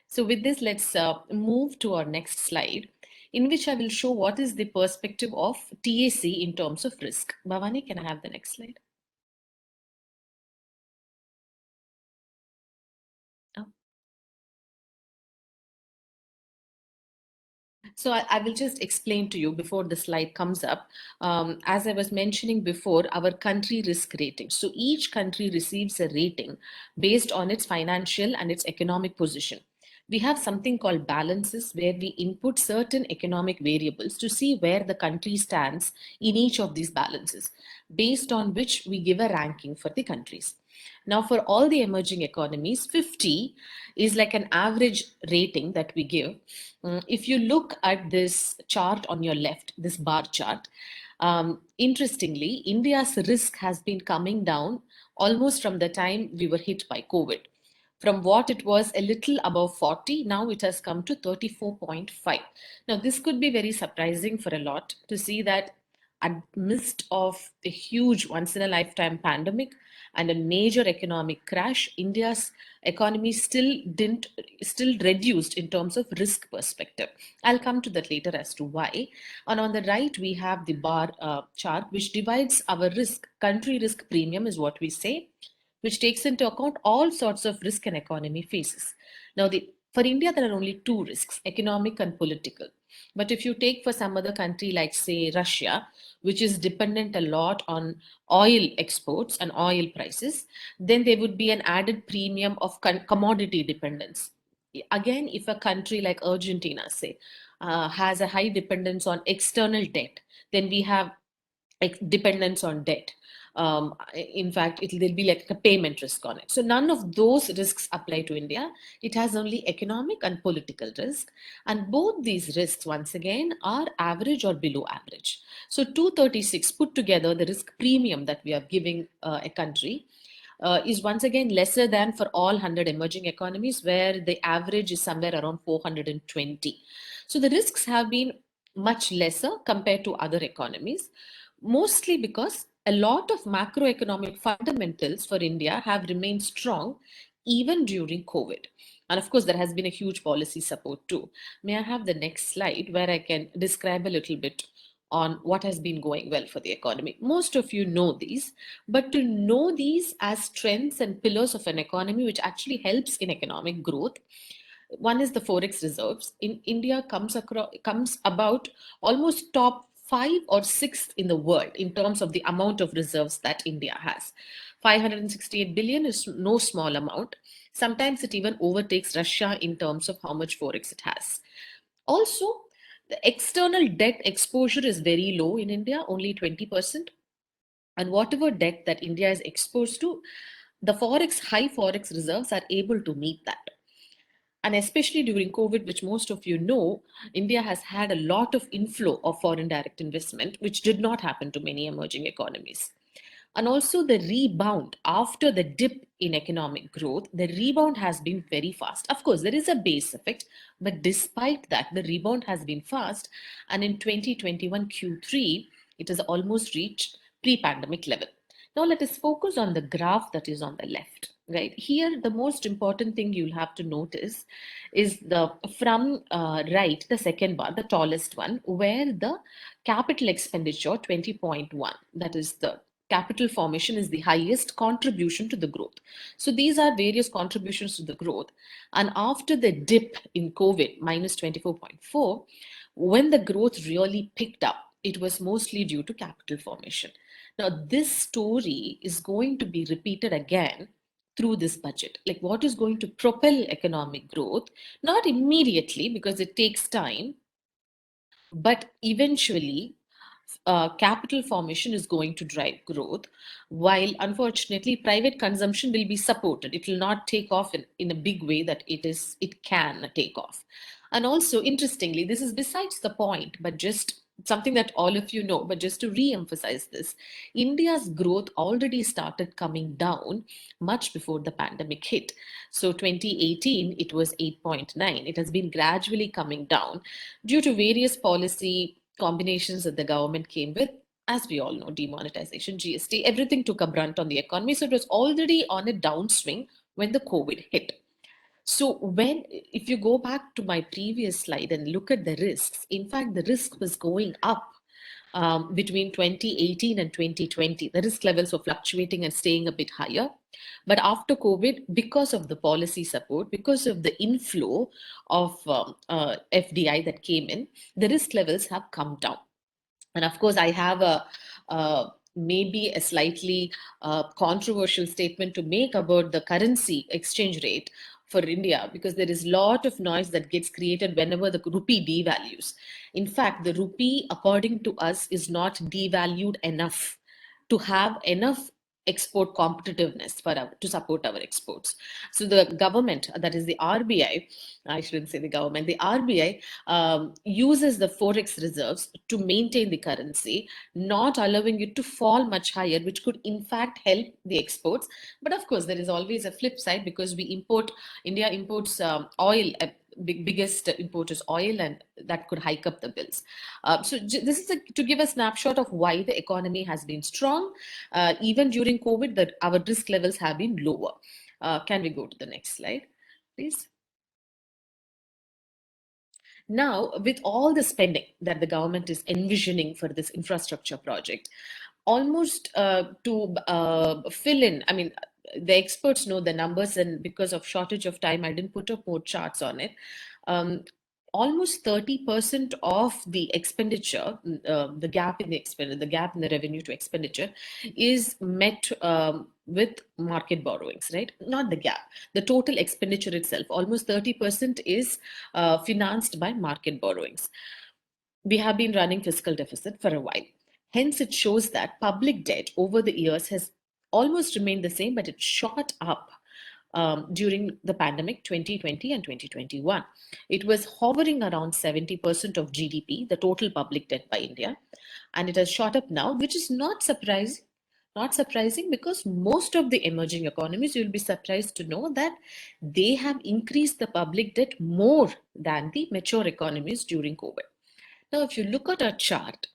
So with this, let's move to our next slide, in which I will show what is the perspective of TAC in terms of risk. Bhavani, can I have the next slide? Oh. So I will just explain to you before the slide comes up. As I was mentioning before, our country risk rating. So each country receives a rating based on its financial and its economic position. We have something called balances where we input certain economic variables to see where the country stands in each of these balances, based on which we give a ranking for the countries. Now, for all the emerging economies, 50 is like an average rating that we give. If you look at this chart on your left, this bar chart, interestingly, India's risk has been coming down almost from the time we were hit by COVID. From what it was a little above 40, now it has come to 34.5. Now, this could be very surprising for a lot to see that amidst of a huge once in a lifetime pandemic and a major economic crash, India's economy still reduced in terms of risk perspective. I'll come to that later as to why. And on the right, we have the bar chart, which divides our risk. Country risk premium is what we say, which takes into account all sorts of risk an economy faces. Now, for India, there are only two risks, economic and political. But if you take for some other country like, say, Russia, which is dependent a lot on oil exports and oil prices, then there would be an added premium of commodity dependence. Again, if a country like Argentina, say, has a high dependence on external debt, then we have dependence on debt. In fact, there'll be like a payment risk on it. So none of those risks apply to India. It has only economic and political risk. And both these risks, once again, are average or below average. So 236 put together, the risk premium that we are giving a country is once again lesser than for all 100 emerging economies, where the average is somewhere around 420. So the risks have been much lesser compared to other economies, mostly because a lot of macroeconomic fundamentals for India have remained strong even during COVID. And of course, there has been a huge policy support too. May I have the next slide where I can describe a little bit on what has been going well for the economy? Most of you know these, but to know these as strengths and pillars of an economy, which actually helps in economic growth, one is the forex reserves. In India, comes about almost top 5 or 6 in the world in terms of the amount of reserves that India has. 568 billion is no small amount. Sometimes it even overtakes Russia in terms of how much forex it has. Also, the external debt exposure is very low in India, only 20%. And whatever debt that India is exposed to, the high forex reserves are able to meet that. And especially during COVID, which most of you know, India has had a lot of inflow of foreign direct investment, which did not happen to many emerging economies. And also the rebound after the dip in economic growth, the rebound has been very fast. Of course, there is a base effect, but despite that, the rebound has been fast. And in 2021 Q3, it has almost reached pre-pandemic level. Now let us focus on the graph that is on the left. Right here, the most important thing you'll have to notice is the from right, the second bar, the tallest one, where the capital expenditure 20.1, that is the capital formation, is the highest contribution to the growth. So these are various contributions to the growth. And after the dip in COVID, minus 24.4, when the growth really picked up, it was mostly due to capital formation. Now, this story is going to be repeated again through this budget. Like, what is going to propel economic growth? Not immediately, because it takes time, but eventually capital formation is going to drive growth, while unfortunately private consumption will be supported. It will not take off in a big way that it can take off. And also, interestingly, this is besides the point, but just something that all of you know, but just to re-emphasize this, India's growth already started coming down much before the pandemic hit. So 2018, it was 8.9. It has been gradually coming down due to various policy combinations that the government came with. As we all know, demonetization, GST, everything took a brunt on the economy. So it was already on a downswing when the COVID hit. So if you go back to my previous slide and look at the risks, in fact, the risk was going up between 2018 and 2020. The risk levels were fluctuating and staying a bit higher. But after COVID, because of the policy support, because of the inflow of FDI that came in, the risk levels have come down. And of course, I have maybe a slightly controversial statement to make about the currency exchange rate for India, because there is a lot of noise that gets created whenever the rupee devalues. In fact, the rupee, according to us, is not devalued enough to have enough export competitiveness to support our exports. So the government, that is the RBI, I shouldn't say the government, the RBI uses the forex reserves to maintain the currency, not allowing it to fall much higher, which could in fact help the exports. But of course, there is always a flip side, because India imports oil. Biggest import is oil, and that could hike up the bills. So this is to give a snapshot of why the economy has been strong. Even during COVID, that our risk levels have been lower. Can we go to the next slide, please? Now, with all the spending that the government is envisioning for this infrastructure project, almost to fill in, I mean, the experts know the numbers, and because of shortage of time, I didn't put up more charts on it. Almost 30% of the expenditure, the gap in the revenue to expenditure, is met with market borrowings, right? Not the gap, the total expenditure itself, almost 30% is financed by market borrowings. We have been running fiscal deficit for a while. Hence, it shows that public debt over the years has almost remained the same, but it shot up during the pandemic 2020 and 2021. It was hovering around 70% of GDP, the total public debt by India, and it has shot up now, which is not surprising. Not surprising because most of the emerging economies, you'll be surprised to know that they have increased the public debt more than the mature economies during COVID. Now, if you look at a chart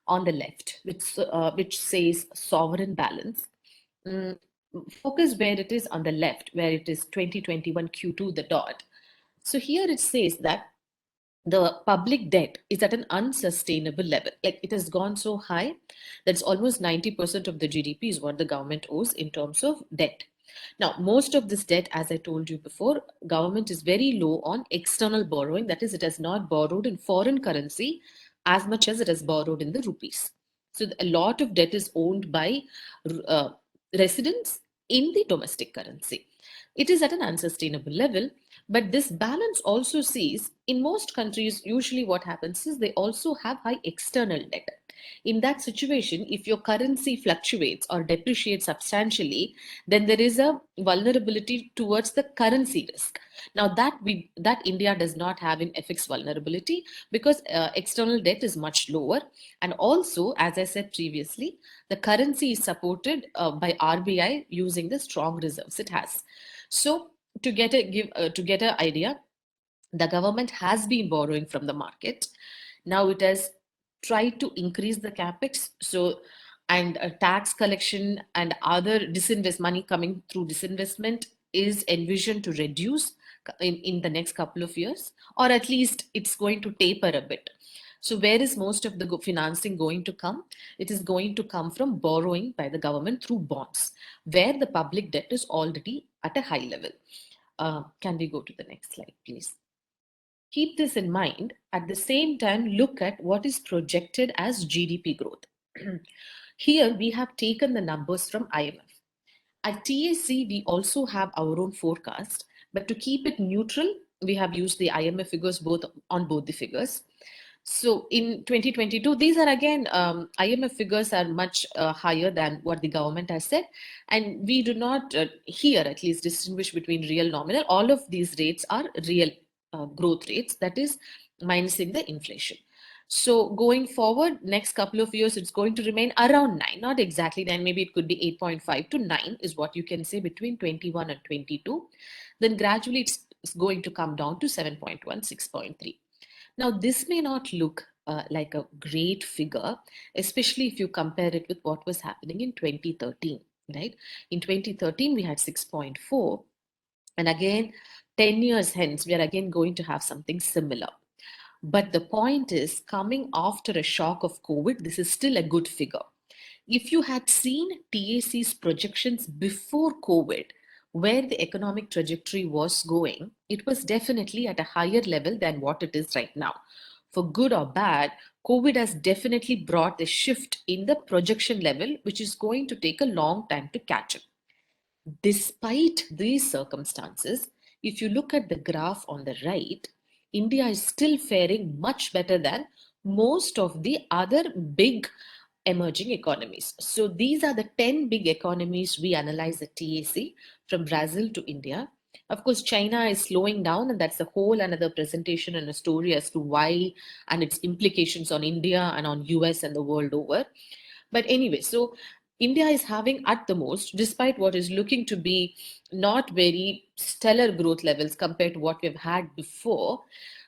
on the left, which says sovereign balance, focus where it is on the left, where it is 2021 Q2, the dot. So here it says that the public debt is at an unsustainable level. Like it has gone so high that it's almost 90% of the GDP is what the government owes in terms of debt. Now, most of this debt, as I told you before, government is very low on external borrowing. That is, it has not borrowed in foreign currency as much as it has borrowed in the rupees. So a lot of debt is owned by uh, residents in the domestic currency. It is at an unsustainable level, but this balance also sees in most countries, usually what happens is they also have high external debt. In that situation, if your currency fluctuates or depreciates substantially, then there is a vulnerability towards the currency risk. Now that India does not have in FX vulnerability because external debt is much lower, and also, as I said previously, the currency is supported by RBI using the strong reserves it has. So to get an idea, the government has been borrowing from the market. Now it has tried to increase the capex. So, and tax collection and other money coming through disinvestment is envisioned to reduce in the next couple of years, or at least it's going to taper a bit. So where is most of the financing going to come? It is going to come from borrowing by the government through bonds, where the public debt is already at a high level. Can we go to the next slide, please? Keep this in mind. At the same time, look at what is projected as GDP growth. Here, we have taken the numbers from IMF. At TAC, we also have our own forecast, but to keep it neutral, we have used the IMF figures on both the figures. So in 2022, these are again, IMF figures are much higher than what the government has said. And we do not here at least distinguish between real nominal. All of these rates are real growth rates, that is minusing the inflation. So going forward, next couple of years, it's going to remain around 9, not exactly 9, maybe it could be 8.5 to 9 is what you can say between 21 and 22. Then gradually it's going to come down to 7.1, 6.3. Now, this may not look like a great figure, especially if you compare it with what was happening in 2013, right? In 2013, we had 6.4. And again, 10 years hence, we are again going to have something similar. But the point is, coming after a shock of COVID, this is still a good figure. If you had seen TAC's projections before COVID, where the economic trajectory was going, it was definitely at a higher level than what it is right now. For good or bad, COVID has definitely brought a shift in the projection level, which is going to take a long time to catch up. Despite these circumstances, if you look at the graph on the right, India is still faring much better than most of the other big emerging economies. So these are the 10 big economies we analyze at TAC, from Brazil to India. Of course, China is slowing down, and that's a whole another presentation and a story as to why and its implications on India and on US and the world over. But anyway, so India is having at the most, despite what is looking to be not very stellar growth levels compared to what we've had before,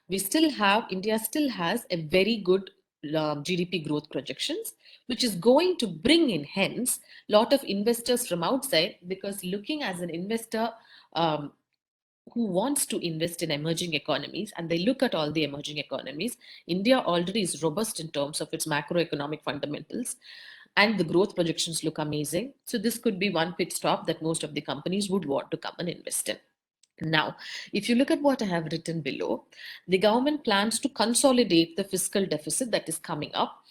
India still has a very good GDP growth projections, which is going to bring in hence a lot of investors from outside, because looking as an investor who wants to invest in emerging economies, and they look at all the emerging economies, India already is robust in terms of its macroeconomic fundamentals, and the growth projections look amazing. So this could be one pit stop that most of the companies would want to come and invest in. Now, if you look at what I have written below, the government plans to consolidate the fiscal deficit that is coming up.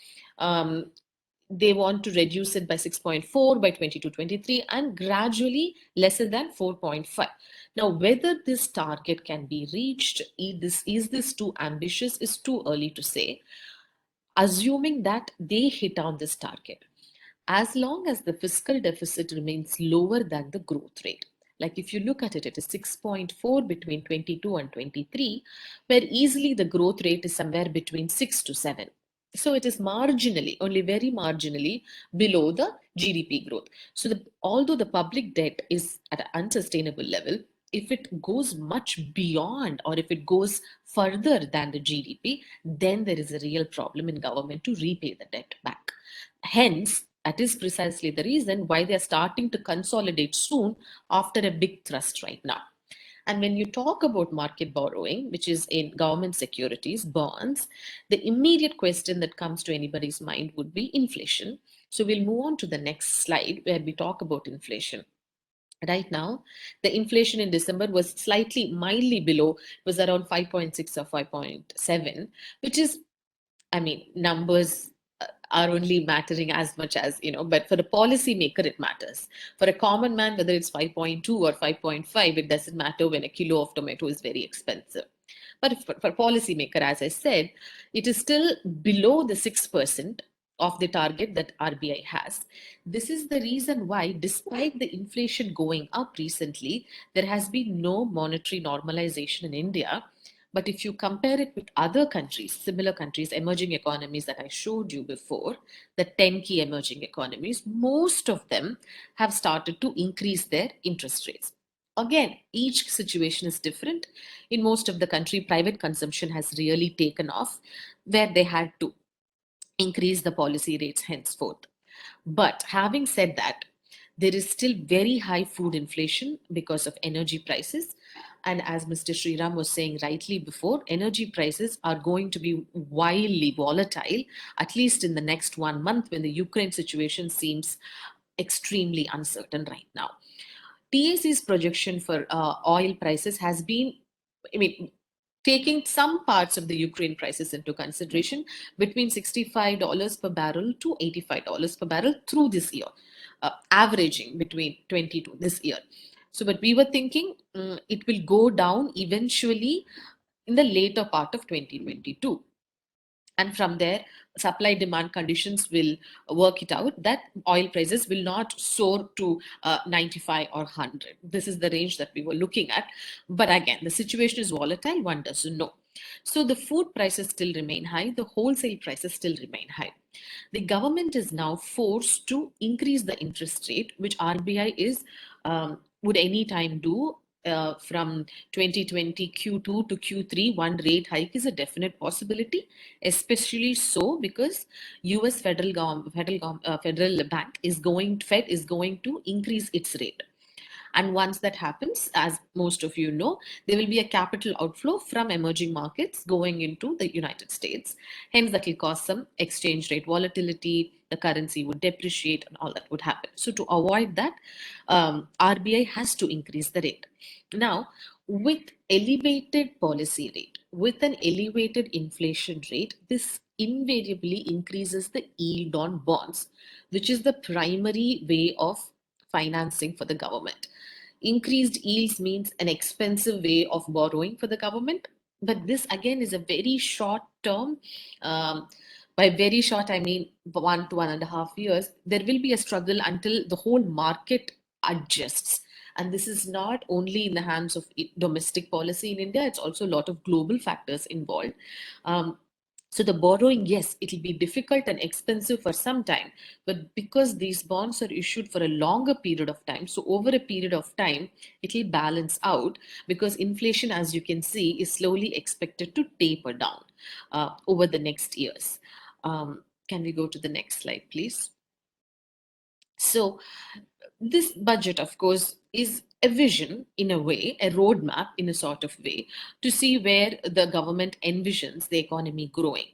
They want to reduce it by 6.4 by 22-23 and gradually lesser than 4.5. Now, whether this target can be reached, is this too ambitious, is too early to say. assuming that they hit on this target, as long as the fiscal deficit remains lower than the growth rate. Like if you look at it, it is 6.4 between 22 and 23, where easily the growth rate is somewhere between 6 to 7. So it is marginally, only very marginally below the GDP growth. So although the public debt is at an unsustainable level, if it goes much beyond or if it goes further than the GDP, then there is a real problem in government to repay the debt back. Hence, that is precisely the reason why they are starting to consolidate soon after a big thrust right now. And when you talk about market borrowing, which is in government securities, bonds, the immediate question that comes to anybody's mind would be inflation. So we'll move on to the next slide where we talk about inflation. Right now, the inflation in December was slightly mildly below, it was around 5.6 or 5.7, which is, I mean, numbers are only mattering as much as, but for the policy maker, it matters. For a common man, whether it's 5.2 or 5.5, it doesn't matter when a kilo of tomato is very expensive. But for policymaker, as I said, it is still below the 6% of the target that RBI has. This is the reason why, despite the inflation going up recently, there has been no monetary normalization in India. But if you compare it with other countries, similar countries, emerging economies that I showed you before, the 10 key emerging economies, most of them have started to increase their interest rates. Again, each situation is different. In most of the country, private consumption has really taken off, where they had to increase the policy rates henceforth. But having said that, there is still very high food inflation because of energy prices. And as Mr. Sriram was saying rightly before, energy prices are going to be wildly volatile, at least in the next 1 month when the Ukraine situation seems extremely uncertain right now. TAC's projection for oil prices has been, I mean, taking some parts of the Ukraine crisis into consideration, between $65 per barrel to $85 per barrel through this year, averaging between 22 this year. So, but we were thinking it will go down eventually in the later part of 2022. And from there, supply demand conditions will work it out that oil prices will not soar to 95 or 100. This is the range that we were looking at. But again, the situation is volatile, one doesn't know. So the food prices still remain high, the wholesale prices still remain high. The government is now forced to increase the interest rate, which RBI is would anytime do. From 2020 Q2 to Q3, one rate hike is a definite possibility, especially so because US federal bank is Fed is going to increase its rate. And once that happens, as most of you know, there will be a capital outflow from emerging markets going into the United States. Hence, that will cause some exchange rate volatility, the currency would depreciate, and all that would happen. So to avoid that, RBI has to increase the rate. Now, with elevated policy rate, with an elevated inflation rate, this invariably increases the yield on bonds, which is the primary way of financing for the government. Increased yields means an expensive way of borrowing for the government, but this again is a very short term. By very short, I mean 1 to 1.5 years. There will be a struggle until the whole market adjusts. And this is not only in the hands of domestic policy in India, it's also a lot of global factors involved. So the borrowing, yes, it will be difficult and expensive for some time, but because these bonds are issued for a longer period of time, so over a period of time, it will balance out because inflation, as you can see, is slowly expected to taper down over the next years. Can we go to the next slide, please? So this budget, of course, is a vision in a way, a roadmap in a sort of way to see where the government envisions the economy growing.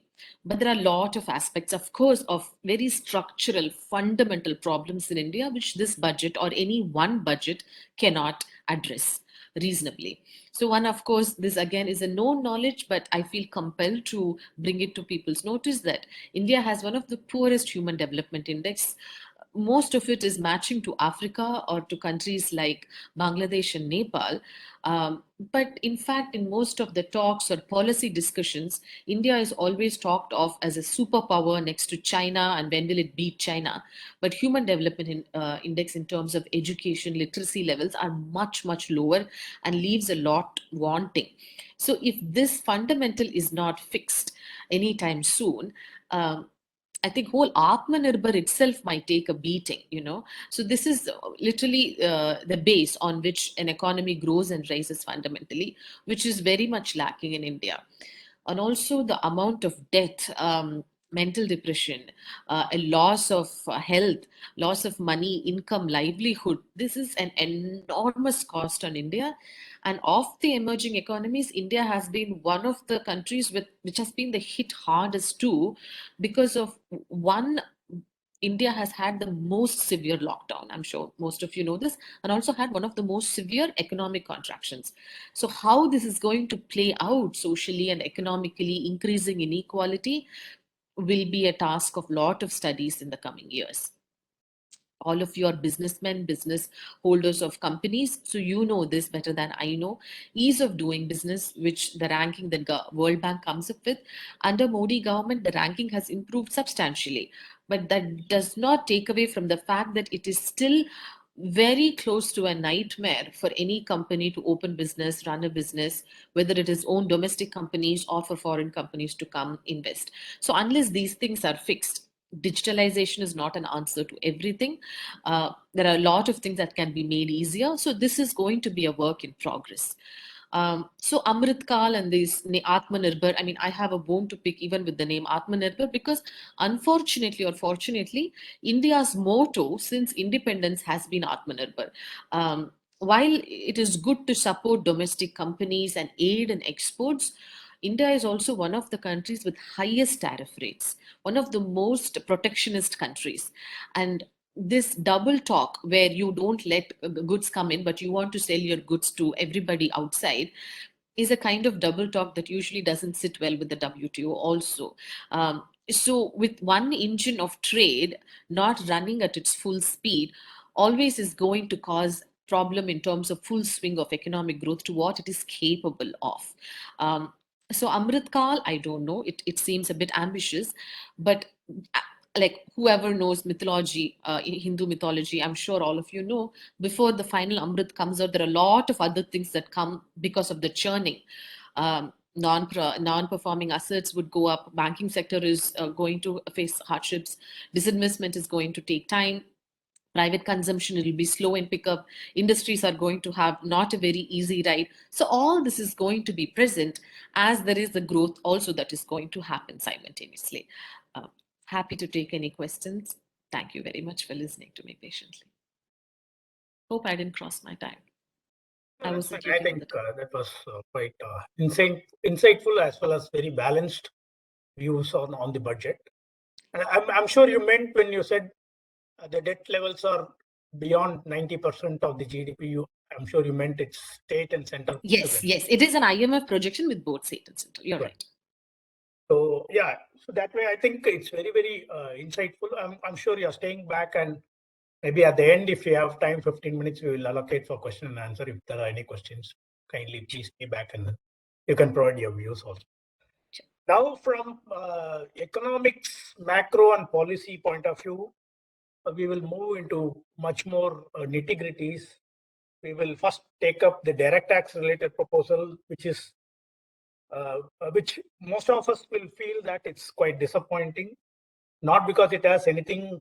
But there are a lot of aspects, of course, of very structural, fundamental problems in India, which this budget or any one budget cannot address reasonably. So one, of course, this again is a known knowledge, but I feel compelled to bring it to people's notice that India has one of the poorest human development index most of it is matching to Africa or to countries like Bangladesh and Nepal. But in fact, in most of the talks or policy discussions, India is always talked of as a superpower next to China, and when will it beat China? But Human Development Index in terms of education literacy levels are much, much lower and leaves a lot wanting. So if this fundamental is not fixed anytime soon, I think whole Atmanirbhar itself might take a beating, So this is literally the base on which an economy grows and rises fundamentally, which is very much lacking in India. And also the amount of death, mental depression, a loss of health, loss of money, income, livelihood. This is an enormous cost on India. And of the emerging economies, India has been one of the countries which has been the hit hardest too, because of one, India has had the most severe lockdown. I'm sure most of you know this, and also had one of the most severe economic contractions. So, how this is going to play out socially and economically, increasing inequality, will be a task of lot of studies in the coming years. All of you are businessmen, business holders of companies, so you know this better than I know. Ease of doing business, which the ranking that World Bank comes up with, under Modi government, the ranking has improved substantially. But that does not take away from the fact that it is still very close to a nightmare for any company to open business, run a business, whether it is own domestic companies or for foreign companies to come invest. So unless these things are fixed, digitalization is not an answer to everything. There are a lot of things that can be made easier. So this is going to be a work in progress. So Amrit Kal and this Atmanirbhar, I mean, I have a bone to pick even with the name Atmanirbhar, because unfortunately or fortunately, India's motto since independence has been Atmanirbhar. While it is good to support domestic companies and aid in exports, India is also one of the countries with highest tariff rates, one of the most protectionist countries. And this double talk where you don't let goods come in, but you want to sell your goods to everybody outside, is a kind of double talk that usually doesn't sit well with the WTO also. So with one engine of trade not running at its full speed, always is going to cause problem in terms of full swing of economic growth to what it is capable of. So Amrit Kal, I don't know, it seems a bit ambitious, but like whoever knows mythology, Hindu mythology, I'm sure all of you know, before the final Amrit comes out, there are a lot of other things that come because of the churning. Non-performing assets would go up. Banking sector is going to face hardships. Disinvestment is going to take time. Private consumption, it will be slow in pickup. Industries are going to have not a very easy ride. So all this is going to be present as there is the growth also that is going to happen simultaneously. Happy to take any questions. Thank you very much for listening to me patiently. Hope I didn't cross my time. I was I taking think all the time. that was quite insightful as well as very balanced views on the budget. And I'm sure you meant when you said the debt levels are beyond 90% of the GDP. I'm sure you meant it's state and central. Yes, yes. It is an IMF projection with both state and central. You're right. So yeah, so that way I think it's very, very insightful. I'm sure you're staying back, and maybe at the end, if you have time, 15 minutes, we will allocate for question and answer. If there are any questions, kindly please stay back and you can provide your views also. Sure. Now, from economics, macro and policy point of view, we will move into much more nitty-gritties. We will first take up the direct tax related proposal, which most of us will feel that it's quite disappointing, not because it has anything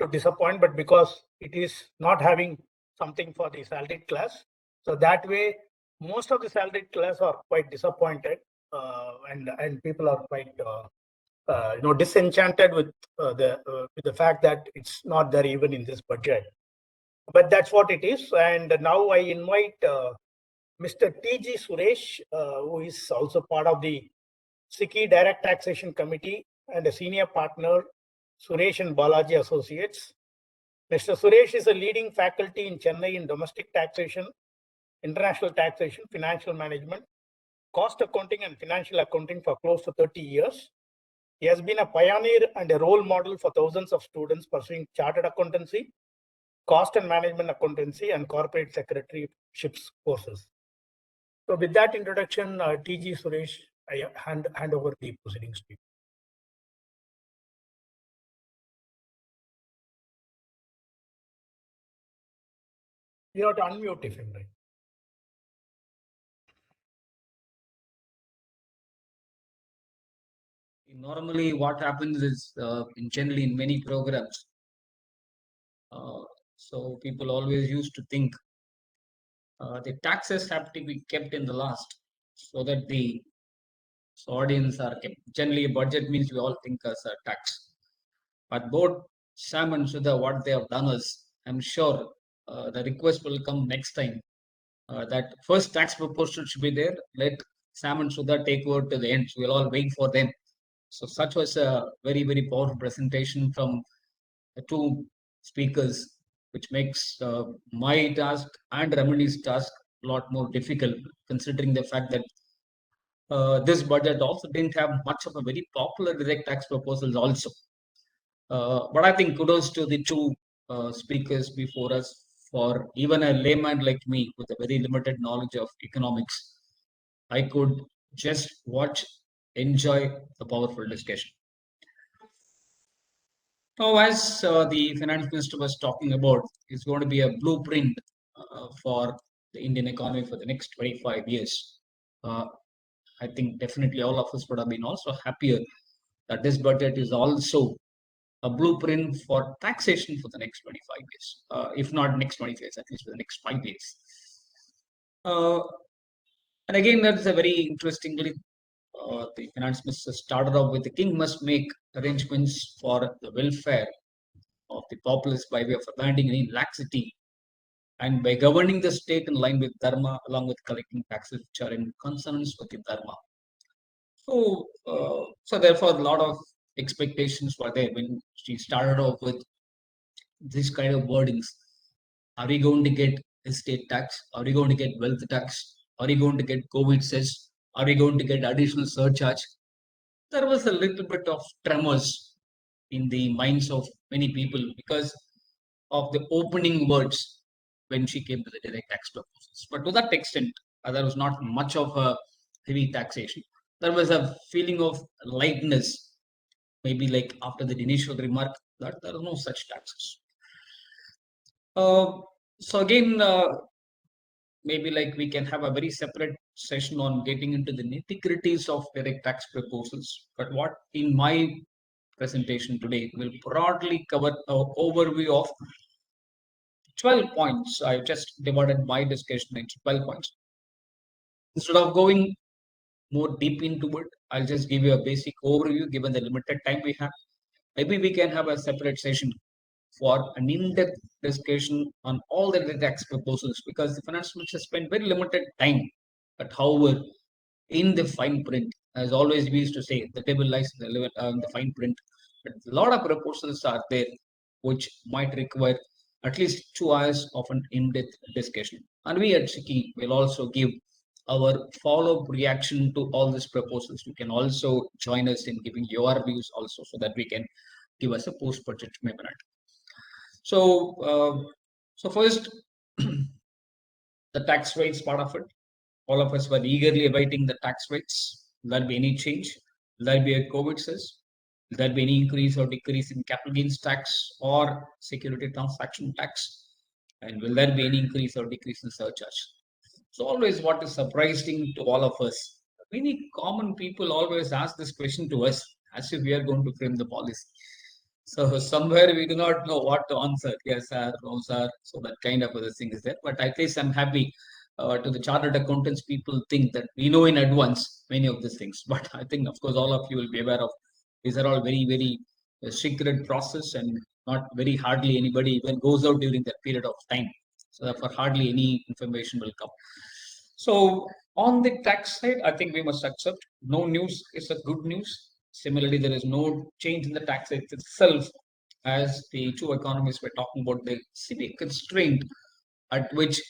to disappoint, but because it is not having something for the salaried class. So that way, most of the salaried class are quite disappointed, and people are quite disenchanted with the fact that it's not there even in this budget. But that's what it is. And now I invite Mr. T.G. Suresh, who is also part of the SICI Direct Taxation Committee and a senior partner, Suresh and Balaji Associates. Mr. Suresh is a leading faculty in Chennai in domestic taxation, international taxation, financial management, cost accounting, and financial accounting for close to 30 years. He has been a pioneer and a role model for thousands of students pursuing chartered accountancy, cost and management accountancy, and corporate secretaryships courses. So with that introduction, TG Suresh, I hand over the proceedings to you. You have to unmute if I'm right. Normally, what happens is generally in many programs, so people always used to think the taxes have to be kept in the last so that the audience are kept. Generally, a budget means we all think as a tax. But both Sam and Sudha, what they have done is, I'm sure the request will come next time that first tax proposal should be there. Let Sam and Sudha take over to the end. So we'll all wait for them. So such was a very, very powerful presentation from the two speakers, which makes my task and Ramani's task a lot more difficult, considering the fact that this budget also didn't have much of a very popular direct tax proposals also. But I think kudos to the two speakers before us for even a layman like me with a very limited knowledge of economics. I could just watch, enjoy the powerful discussion. Now, as the finance minister was talking about, it's going to be a blueprint for the Indian economy for the next 25 years. I think definitely all of us would have been also happier that this budget is also a blueprint for taxation for the next 25 years, if not next 25 years, at least for the next 5 years. And again, that's a very interestingly, the finance minister started off with the king must make arrangements for the welfare of the populace by way of abandoning any laxity and by governing the state in line with dharma along with collecting taxes which are in consonance with the dharma. So therefore a lot of expectations were there when she started off with this kind of wordings. Are we going to get estate tax? Are we going to get wealth tax? Are we going to get COVID cess? Are we going to get additional surcharge? There was a little bit of tremors in the minds of many people because of the opening words when she came to the direct tax proposals. But to that extent, there was not much of a heavy taxation. There was a feeling of lightness, maybe like after the initial remark that there are no such taxes. So again, maybe like we can have a very separate session on getting into the nitty-gritties of direct tax proposals. But what in my presentation today will broadly cover an overview of 12 points. I've just divided my discussion into 12 points. Instead of going more deep into it, I'll just give you a basic overview given the limited time we have. Maybe we can have a separate session for an in-depth discussion on all the tax proposals because the finance minister spent very limited time. But however, in the fine print, as always we used to say, the table lies in the fine print. But a lot of proposals are there which might require at least 2 hours of an in-depth discussion. And we at Siki will also give our follow-up reaction to all these proposals. You can also join us in giving your views also so that we can give us a post-budget memorandum. So first, the tax rates part of it. All of us were eagerly awaiting the tax rates. Will there be any change? Will there be a COVID cess? Will there be any increase or decrease in capital gains tax or security transaction tax? And will there be any increase or decrease in surcharge? So always what is surprising to all of us, many common people always ask this question to us as if we are going to frame the policy. So somewhere we do not know what to answer. Yes, sir, no, sir. So that kind of other thing is there. But at least I'm happy to the chartered accountants. People think that we know in advance many of these things. But I think, of course, all of you will be aware of these are all very, very secret process and not very hardly anybody even goes out during that period of time. So therefore, hardly any information will come. So on the tax side, I think we must accept no news is a good news. Similarly, there is no change in the tax rate itself, as the two economists were talking about the severe constraint at which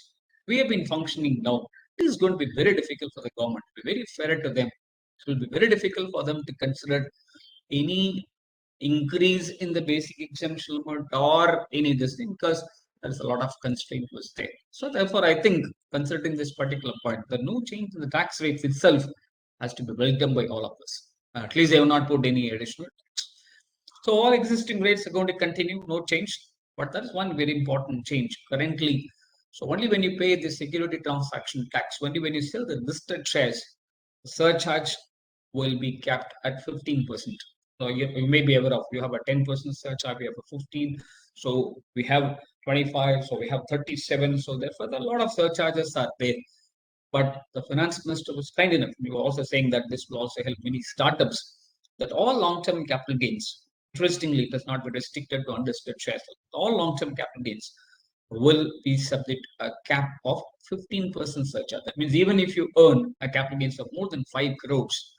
we have been functioning now. It is going to be very difficult for the government to be very fair to them. It will be very difficult for them to consider any increase in the basic exemption limit or any this thing, because there's a lot of constraint was there. So therefore, I think considering this particular point, the no change in the tax rates itself has to be welcomed by all of us. At least they have not put any additional tax. So all existing rates are going to continue, no change. But that's one very important change currently. So only when you pay the security transaction tax, only when you sell the listed shares, the surcharge will be capped at 15%. So you may be aware of, you have a 10% surcharge, we have a 15, so we have 25, so we have 37. So therefore, a lot of surcharges are there. But the finance minister was kind enough. We were also saying that this will also help many startups, that all long-term capital gains, interestingly, it does not be restricted to unlisted shares. All long-term capital gains will be subject to a cap of 15% surcharge. That means even if you earn a capital gains of more than 5 crores,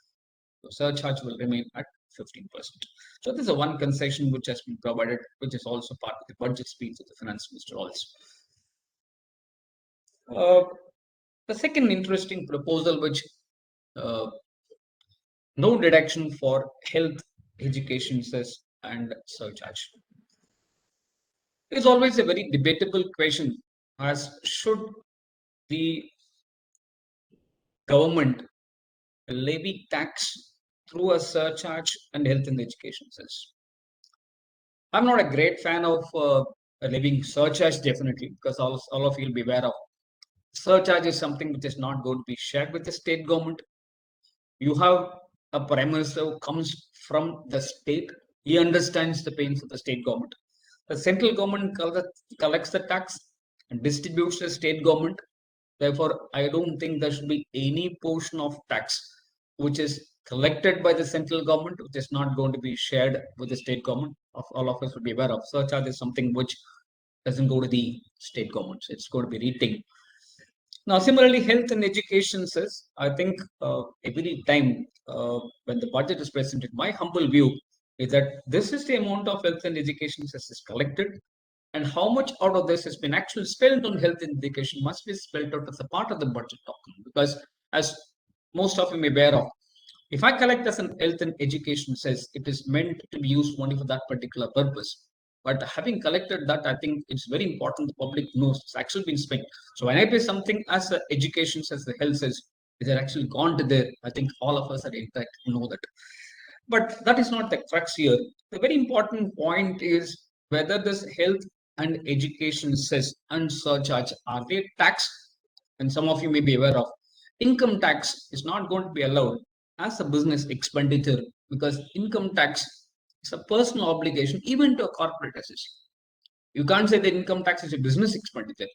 the surcharge will remain at 15%. So this is a one concession which has been provided, which is also part of the budget speech of the finance minister also. The second interesting proposal, which no deduction for health, education cess and surcharge, is always a very debatable question, as should the government levy tax through a surcharge and health and education cess. I'm not a great fan of levying surcharge, definitely, because all of you will be aware of surcharge is something which is not going to be shared with the state government. You have a prime minister who comes from the state. He understands the pains of the state government. The central government collects the tax and distributes the state government. Therefore, I don't think there should be any portion of tax which is collected by the central government, which is not going to be shared with the state government. All of us would be aware of. Surcharge is something which doesn't go to the state government. So it's going to be retained. Now, similarly, health and education cess, I think every time when the budget is presented, my humble view is that this is the amount of health and education cess is collected, and how much out of this has been actually spent on health and education must be spelled out as a part of the budget document. Because as most of you may bear of, if I collect as an health and education cess, it is meant to be used only for that particular purpose. But having collected that, I think it's very important the public knows it's actually been spent. So when I pay something as an education cess, the health cess, it has actually gone to there. I think all of us are in fact know that. But that is not the crux here. The very important point is whether this health and education cess and surcharge are they tax. And some of you may be aware of, income tax is not going to be allowed as a business expenditure, because income tax is a personal obligation even to a corporate assessment. You can't say that income tax is a business expenditure.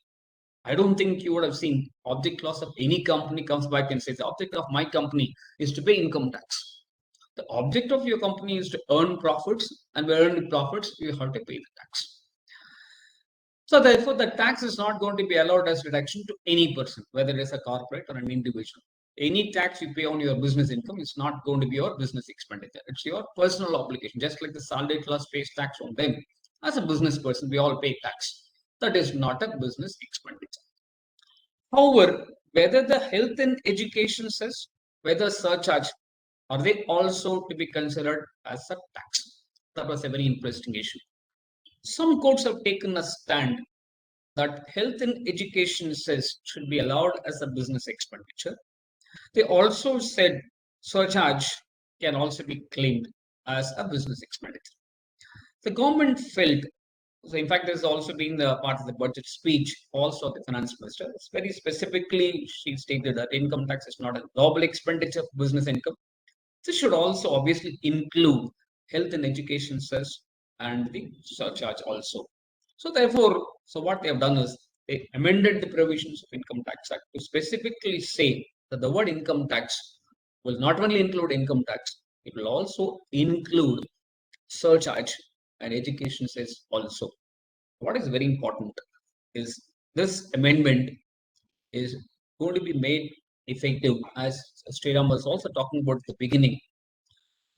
I don't think you would have seen object clause of any company comes back and says the object of my company is to pay income tax. The object of your company is to earn profits, and when earning profits, you have to pay the tax. So therefore, the tax is not going to be allowed as deduction to any person, whether it is a corporate or an individual. Any tax you pay on your business income is not going to be your business expenditure. It's your personal obligation, just like the salary class pays tax on them. As a business person, we all pay tax. That is not a business expenditure. However, whether the health and education cess, whether surcharge, are they also to be considered as a tax? That was a very interesting issue. Some courts have taken a stand that health and education cess should be allowed as a business expenditure. They also said surcharge can also be claimed as a business expenditure. The government felt, so in fact, there's also been the part of the budget speech also of the finance minister. It's very specifically, she stated that income tax is not a double expenditure of business income. This should also obviously include health and education cess and the surcharge also. So therefore, so what they have done is they amended the provisions of Income Tax Act to specifically say that the word income tax will not only include income tax, it will also include surcharge and education cess also. What is very important is this amendment is going to be made effective, as Sriram was also talking about at the beginning.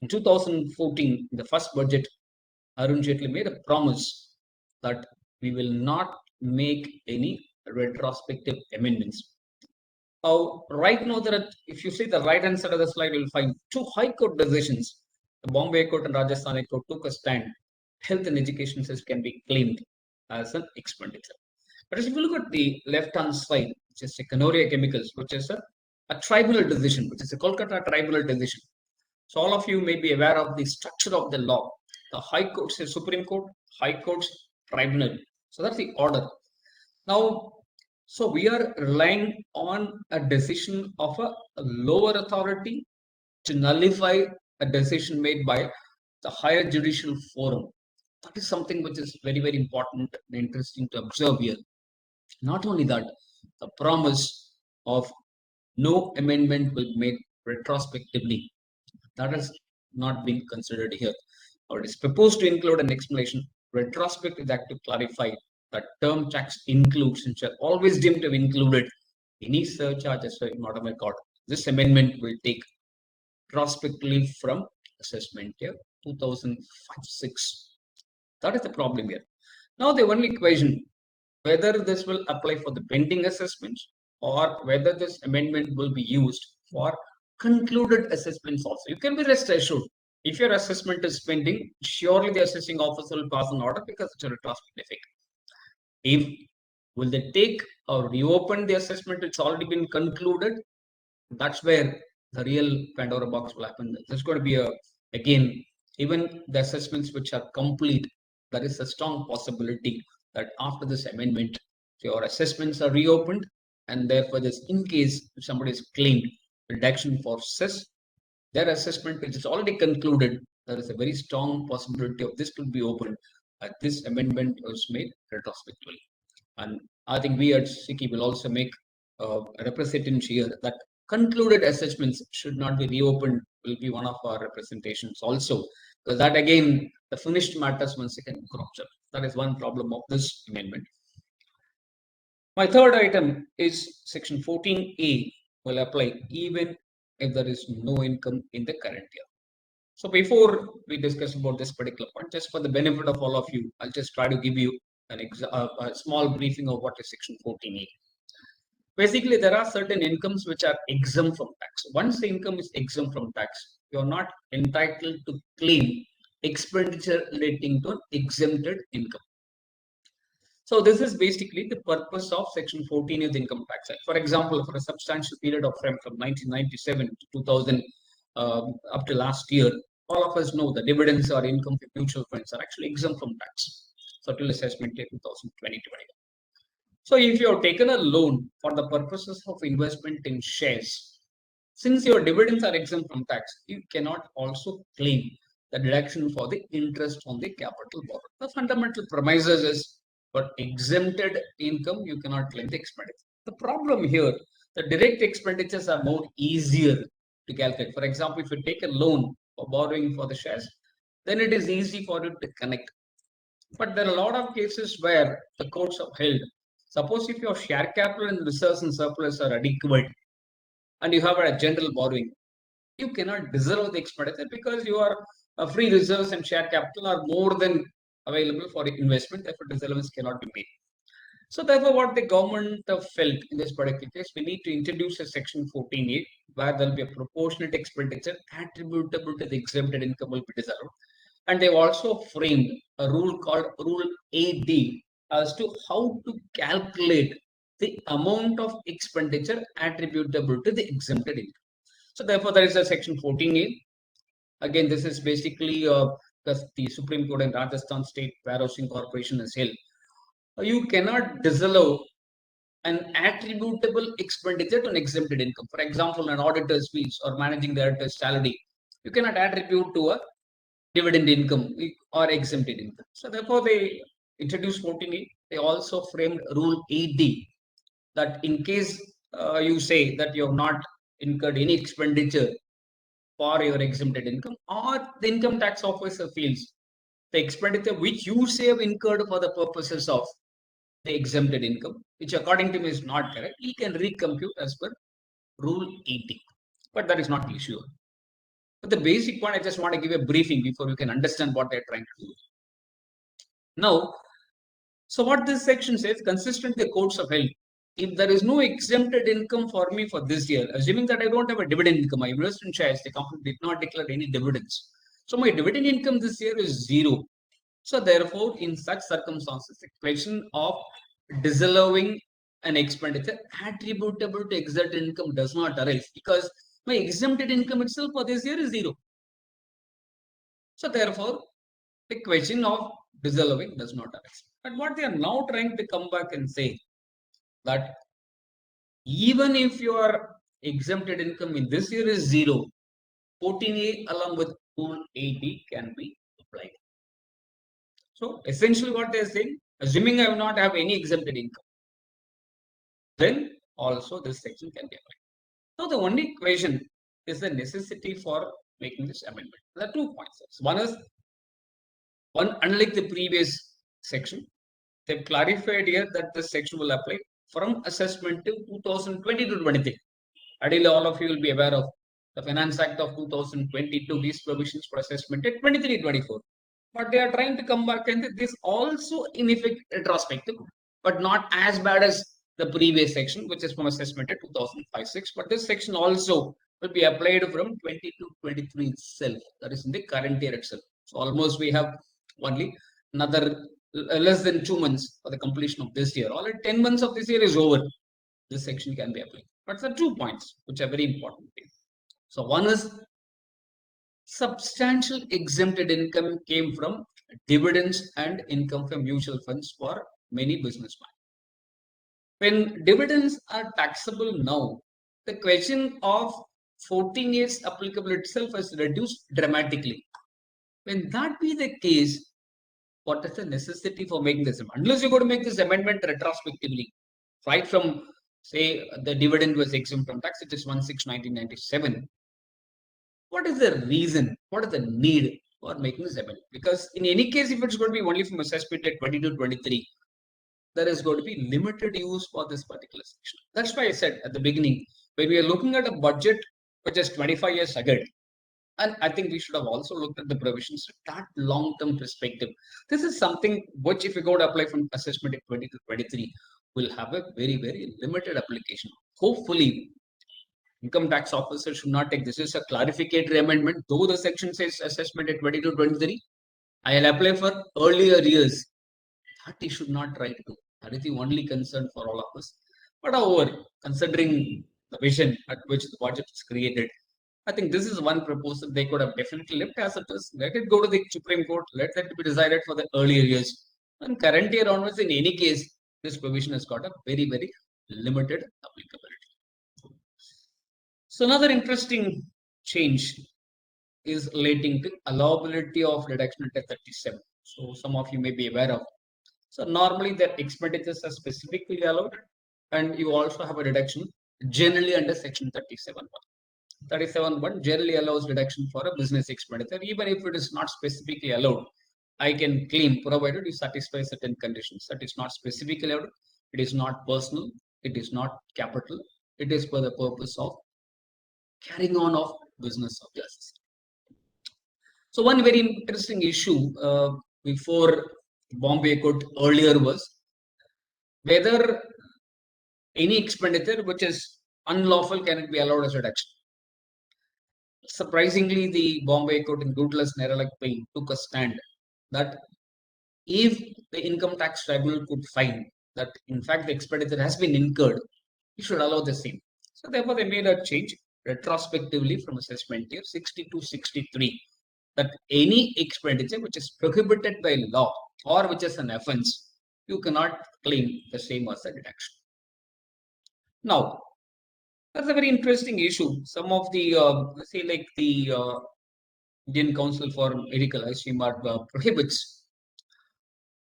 In 2014, in the first budget, Arun Jaitley made a promise that we will not make any retrospective amendments. Right now, if you see the right hand side of the slide, you'll find two High Court decisions The Bombay Court and Rajasthan High Court took a stand. Health and education system can be claimed as an expenditure. But if you look at the left-hand side, which is Canoria Chemicals, which is a tribunal decision, which is a Kolkata tribunal decision. So all of you may be aware of the structure of the law. The High Court says Supreme Court, High Court's tribunal. So that's the order. Now, so we are relying on a decision of a lower authority to nullify a decision made by the higher judicial forum. That is something which is very, very important and interesting to observe here. Not only that, the promise of no amendment will be made retrospectively. That has not been considered here. Or it is proposed to include an explanation. Retrospective act to clarify that term tax includes and shall always deemed to have included any surcharges for an automatic order. This amendment will take prospectively from assessment year 2005-6. That is the problem here. Now the only question, whether this will apply for the pending assessments or whether this amendment will be used for concluded assessments also. You can be rest assured, if your assessment is pending, surely the assessing officer will pass an order because it's a retrospective effect. If will they take or reopen the assessment, it's already been concluded, that's where the real Pandora box will happen. There's going to be again, even the assessments which are complete, there is a strong possibility that after this amendment, your assessments are reopened, and therefore, this in case if somebody is claimed reduction for cess, their assessment which is already concluded, there is a very strong possibility of this will be opened as this amendment was made retrospectively. And I think we at SICI will also make a representation here that concluded assessments should not be reopened, will be one of our representations also. Because that again, the finished matters once again crops up. That is one problem of this amendment. My third item is section 14A will apply even if there is no income in the current year. So before we discuss about this particular point, just for the benefit of all of you, I'll just try to give you a small briefing of what is section 14A. Basically, there are certain incomes which are exempt from tax. Once the income is exempt from tax, you are not entitled to claim expenditure relating to an exempted income. So this is basically the purpose of section 14 of the Income Tax Act. For example, for a substantial period of time from 1997 to 2000 up to last year, all of us know the dividends or income for mutual funds are actually exempt from tax. So till assessment year 2020-21. So if you have taken a loan for the purposes of investment in shares, since your dividends are exempt from tax, you cannot also claim the deduction for the interest on the capital borrowed. The fundamental premises is for exempted income, you cannot claim the expenditure. The problem here, the direct expenditures are more easier to calculate. For example, if you take a loan for borrowing for the shares, then it is easy for you to connect. But there are a lot of cases where the courts have held. Suppose if your share capital and reserves and surplus are adequate and you have a general borrowing, you cannot disallowed the expenditure because your free reserves and share capital are more than available for investment, therefore disallowance cannot be made. So therefore what the government felt in this particular case, we need to introduce a section 14A where there will be a proportionate expenditure attributable to the exempted income will be disallowed. And they've also framed a rule called Rule AD as to how to calculate the amount of expenditure attributable to the exempted income. So therefore there is a section 14A. Again, this is basically because the Supreme Court and Rajasthan State Warehousing Corporation has held. You cannot disallow an attributable expenditure to an exempted income. For example, an auditor's fees or managing director's salary, you cannot attribute to a dividend income or exempted income. So therefore, they introduced 14A. They also framed Rule AD that in case you say that you have not incurred any expenditure for your exempted income, or the income tax officer feels the expenditure which you say have incurred for the purposes of the exempted income, which according to me is not correct, he can recompute as per Rule 80. But that is not the issue. But the basic point, I just want to give a briefing before you can understand what they're trying to do. Now, so what this section says, consistently the courts have held, if there is no exempted income for me for this year, assuming that I don't have a dividend income, I invest in shares, the company did not declare any dividends. So my dividend income this year is 0. So therefore, in such circumstances, the question of disallowing an expenditure attributable to exempt income does not arise because my exempted income itself for this year is 0. So therefore, the question of disallowing does not arise. But what they are now trying to come back and say that even if your exempted income in this year is 0, 14A along with 480 can be applied. So essentially what they are saying, assuming I will not have any exempted income, then also this section can be applied. Now the only question is the necessity for making this amendment. There are 2 points. One, unlike the previous section, they've clarified here that this section will apply from assessment to 2020 to 23. Ideally, all of you will be aware of the Finance Act of 2022, these provisions for assessment at 23-24. But they are trying to come back and this also in effect retrospective, but not as bad as the previous section, which is from assessment at 2005-6. But this section also will be applied from 22-23 itself. That is in the current year itself. So almost we have only another less than 2 months for the completion of this year. Already 10 months of this year is over. This section can be applied. But there are 2 points which are very important. So one is substantial exempted income came from dividends and income from mutual funds for many businessmen. When dividends are taxable now, the question of 14 years applicable itself has reduced dramatically. When that be the case, what is the necessity for making this amendment? Unless you're going to make this amendment retrospectively, right from, say, the dividend was exempt from tax, it is 1/6/1997. What is the reason? What is the need for making this amendment? Because in any case, if it's going to be only from assessment at 22-23, there is going to be limited use for this particular section. That's why I said at the beginning, when we are looking at a budget which is 25 years ahead, and I think we should have also looked at the provisions at that long-term perspective. This is something which, if you go to apply from assessment at 20-23, will have a very, very limited application. Hopefully, income tax officer should not take this as a clarificatory amendment. Though the section says assessment at 22-23, I'll apply for earlier years. That he should not try to do. That is the only concern for all of us. But however, considering the vision at which the budget is created, I think this is one proposal they could have definitely left as it is. Let it go to the Supreme Court. Let that be decided for the earlier years. And current year onwards, in any case, this provision has got a very, very limited applicability. So another interesting change is relating to allowability of deduction at 37. So some of you may be aware of. So normally the expenditures are specifically allowed, and you also have a deduction generally under section 37.1. 37.1 generally allows deduction for a business expenditure, even if it is not specifically allowed. I can claim provided you satisfy certain conditions. That is not specifically allowed. It is not personal. It is not capital. It is for the purpose of carrying on of business of justice. So one very interesting issue before Bombay Court earlier was whether any expenditure which is unlawful can it be allowed as reduction. Surprisingly, the Bombay Court in Goodless Neralak Payne took a stand that if the income tax tribunal could find that in fact the expenditure has been incurred, you should allow the same. So therefore they made a change retrospectively from assessment year 60-63 that any expenditure which is prohibited by law or which is an offense, you cannot claim the same as a deduction. Now, that's a very interesting issue. Some of the, say like the Indian Council for Medical ICMR prohibits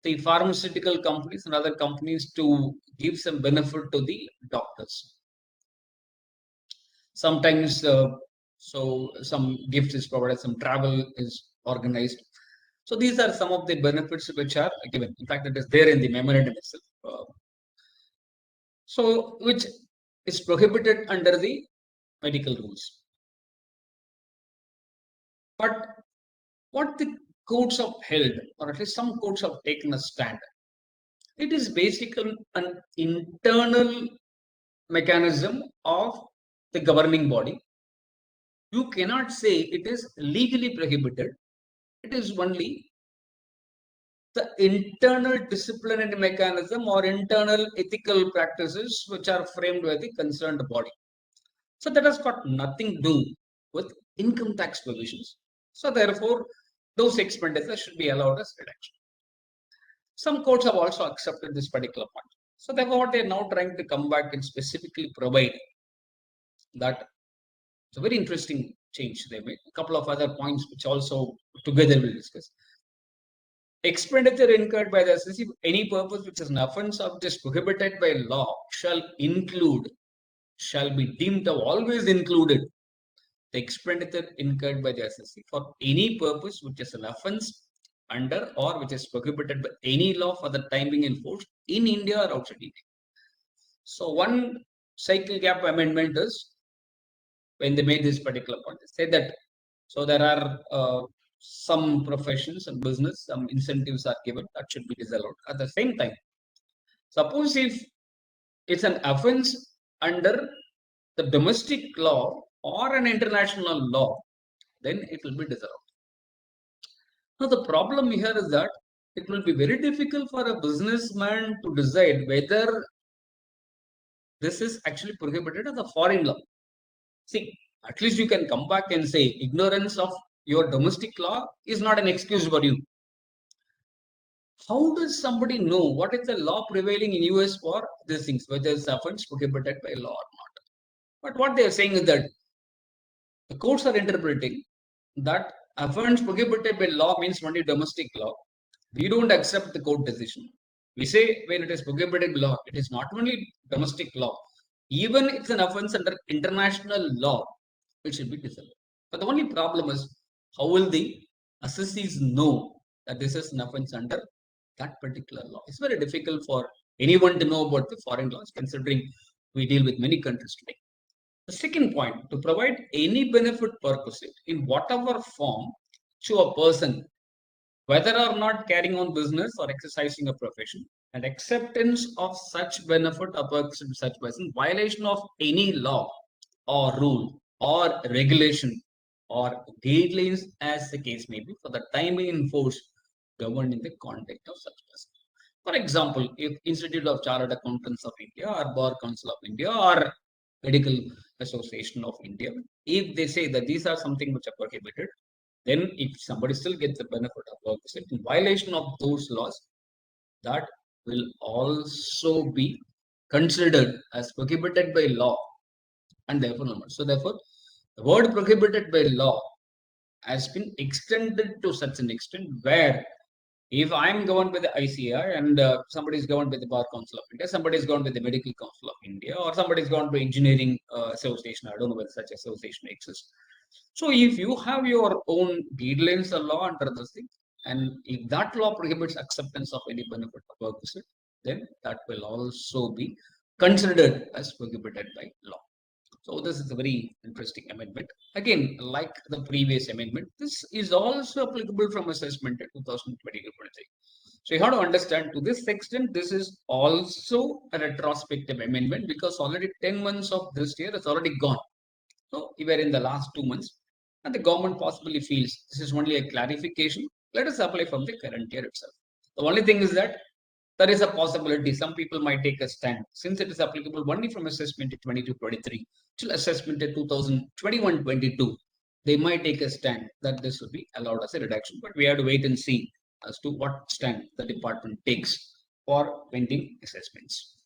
the pharmaceutical companies and other companies to give some benefit to the doctors. Sometimes, so some gifts is provided, some travel is organized. So these are some of the benefits which are given. In fact, it is there in the memorandum itself. So which is prohibited under the medical rules. But what the courts have held, or at least some courts have taken a stand, it is basically an internal mechanism of the governing body. You cannot say it is legally prohibited, It is only the internal disciplinary mechanism or internal ethical practices which are framed by the concerned body. So that has got nothing to do with income tax provisions. So therefore, those expenditures should be allowed as reduction. Some courts have also accepted this particular point. So therefore, what they are now trying to come back and specifically provide that it's a very interesting change they made. A couple of other points which also together we'll discuss. Expenditure incurred by the assessee for any purpose which is an offence of just prohibited by law shall be deemed to have always included the expenditure incurred by the assessee for any purpose which is an offence under or which is prohibited by any law for the time being enforced in India or outside India. So one cycle gap amendment is when they made this particular point, they say that so there are some professions and business, some incentives are given that should be disallowed. At the same time, suppose if it's an offense under the domestic law or an international law, then it will be disallowed. Now the problem here is that it will be very difficult for a businessman to decide whether this is actually prohibited as a foreign law. See, at least you can come back and say ignorance of your domestic law is not an excuse for you. How does somebody know what is the law prevailing in US for these things, whether it's offense prohibited by law or not? But what they are saying is that the courts are interpreting that offense prohibited by law means only domestic law. We don't accept the court decision. We say when it is prohibited by law, it is not only domestic law. Even if it's an offense under international law, it should be disallowed. But the only problem is how will the assessees know that this is an offense under that particular law? It's very difficult for anyone to know about the foreign laws, considering we deal with many countries today. The second point, to provide any benefit perquisite in whatever form to a person, whether or not carrying on business or exercising a profession, and acceptance of such benefit or perquisite to such person, violation of any law or rule or regulation or guidelines as the case may be for the time being enforced governed in the context of such person. For example, if Institute of Chartered Accountants of India or Bar Council of India or Medical Association of India, if they say that these are something which are prohibited, then if somebody still gets the benefit of perquisite in violation of those laws, that will also be considered as prohibited by law and therefore not. So therefore, the word prohibited by law has been extended to such an extent where if I'm governed by the ICI and somebody is governed by the Bar Council of India, somebody is governed by the Medical Council of India, or somebody is governed by Engineering Association, I don't know whether such association exists. So if you have your own guidelines or law under this thing, and if that law prohibits acceptance of any benefit or perquisite, then that will also be considered as prohibited by law. So this is a very interesting amendment. Again, like the previous amendment, this is also applicable from assessment in 2022-23. So you have to understand to this extent, this is also a retrospective amendment because already 10 months of this year is already gone. So we were in the last 2 months and the government possibly feels this is only a clarification. Let us apply from the current year itself. The only thing is that there is a possibility some people might take a stand since it is applicable only from assessment in 22-23 till assessment in 2021-22. They might take a stand that this will be allowed as a reduction, but we have to wait and see as to what stand the department takes for pending assessments.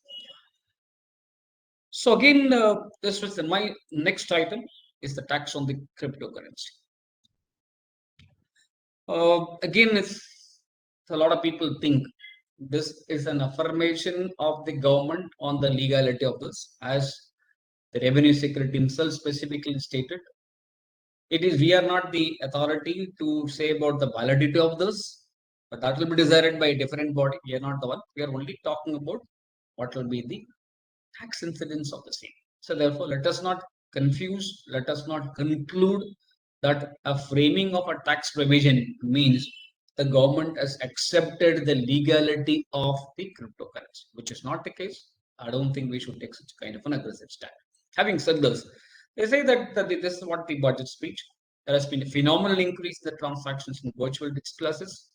So again, this was my next item is the tax on the cryptocurrency. Again, it's a lot of people think this is an affirmation of the government on the legality of this, as the Revenue Secretary himself specifically stated. It is we are not the authority to say about the validity of this, but that will be decided by a different body. We are not the one. We are only talking about what will be the tax incidence of the same. So therefore, let us not confuse, let us not conclude that a framing of a tax provision means the government has accepted the legality of the cryptocurrency, which is not the case. I don't think we should take such kind of an aggressive stand. Having said this, they say that this is what the budget speech. There has been a phenomenal increase in the transactions in virtual digital assets.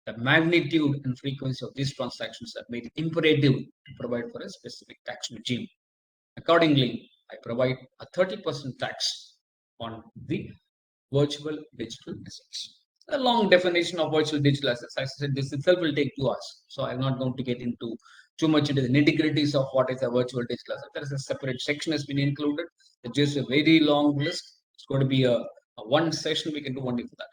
The magnitude and frequency of these transactions have made it imperative to provide for a specific tax regime. Accordingly, I provide a 30% tax on the virtual digital assets. A long definition of virtual digital assets. As I said, this itself will take 2 hours. So I'm not going to get into too much into the nitty-gritties of what is a virtual digital asset. There is a separate section has been included. It's just a very long list. It's going to be a one session we can do only for that.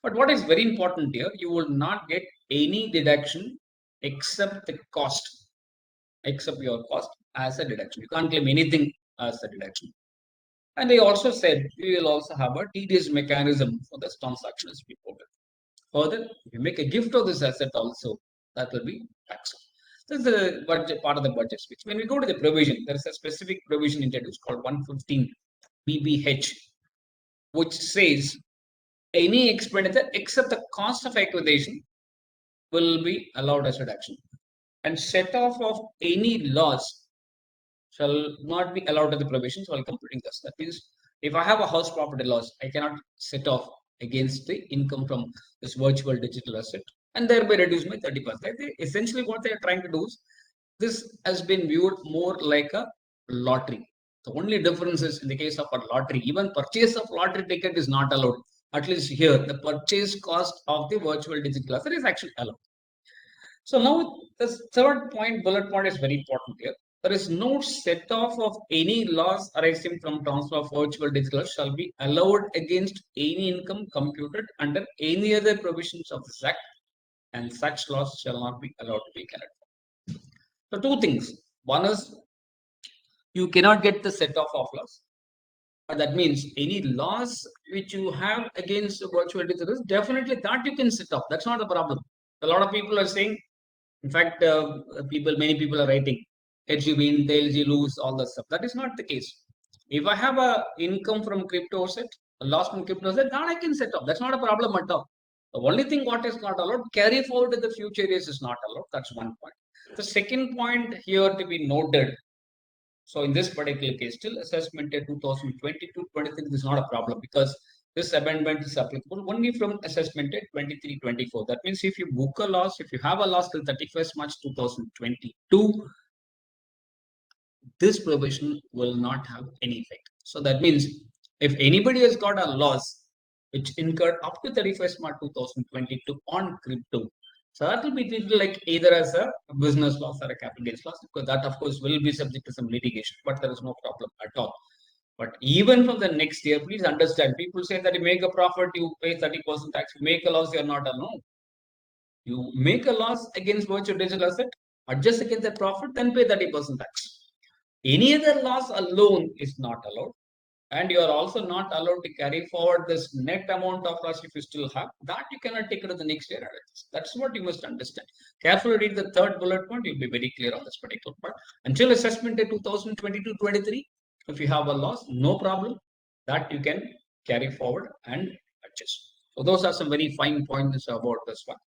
But what is very important here, you will not get any deduction except the cost, except your cost as a deduction. You can't claim anything as a deduction. And they also said we will also have a TDS mechanism for this transaction as reported. Further, if you make a gift of this asset also, that will be taxable. This is the budget, part of the budget speech. When we go to the provision, there is a specific provision introduced called 115 BBH, which says any expenditure except the cost of acquisition will be allowed as reduction. And set off of any loss shall not be allowed to the provisions while computing this. That means if I have a house property loss, I cannot set off against the income from this virtual digital asset and thereby reduce my 30%. Essentially, what they are trying to do is this has been viewed more like a lottery. The only difference is in the case of a lottery, even purchase of lottery ticket is not allowed. At least here, the purchase cost of the virtual digital asset is actually allowed. So now the third point, bullet point is very important here. There is no set off of any loss arising from transfer of virtual digital shall be allowed against any income computed under any other provisions of this act, and such loss shall not be allowed to be carried. So two things. One is you cannot get the set off of loss. That means any loss which you have against the virtual digital, definitely that you can set off. That's not a problem. A lot of people are saying, in fact, many people are writing, hedge you win, tails you lose, all that stuff. That is not the case. If I have a income from crypto asset, a loss from crypto asset, that I can set off. That's not a problem at all. The only thing what is not allowed, carry forward to the future years is not allowed. That's one point. The second point here to be noted. So in this particular case, still assessment year 2022-23 is not a problem because this amendment is applicable only from assessment year 23-24. That means if you book a loss, if you have a loss till 31st March 2022, this provision will not have any effect. So that means if anybody has got a loss which incurred up to 31st March 2022 on crypto, so that will be treated like either as a business loss or a capital gains loss, because that of course will be subject to some litigation, but there is no problem at all. But even from the next year, please understand, people say that you make a profit, you pay 30% tax, you make a loss, you are not alone. You make a loss against virtual digital asset, adjust against that profit, then pay 30% tax. Any other loss alone is not allowed. And you are also not allowed to carry forward this net amount of loss if you still have. That you cannot take it to the next year. That's what you must understand. Carefully read the third bullet point. You'll be very clear on this particular part. Until assessment day 2022-23, if you have a loss, no problem. That you can carry forward and adjust. So those are some very fine points about this one.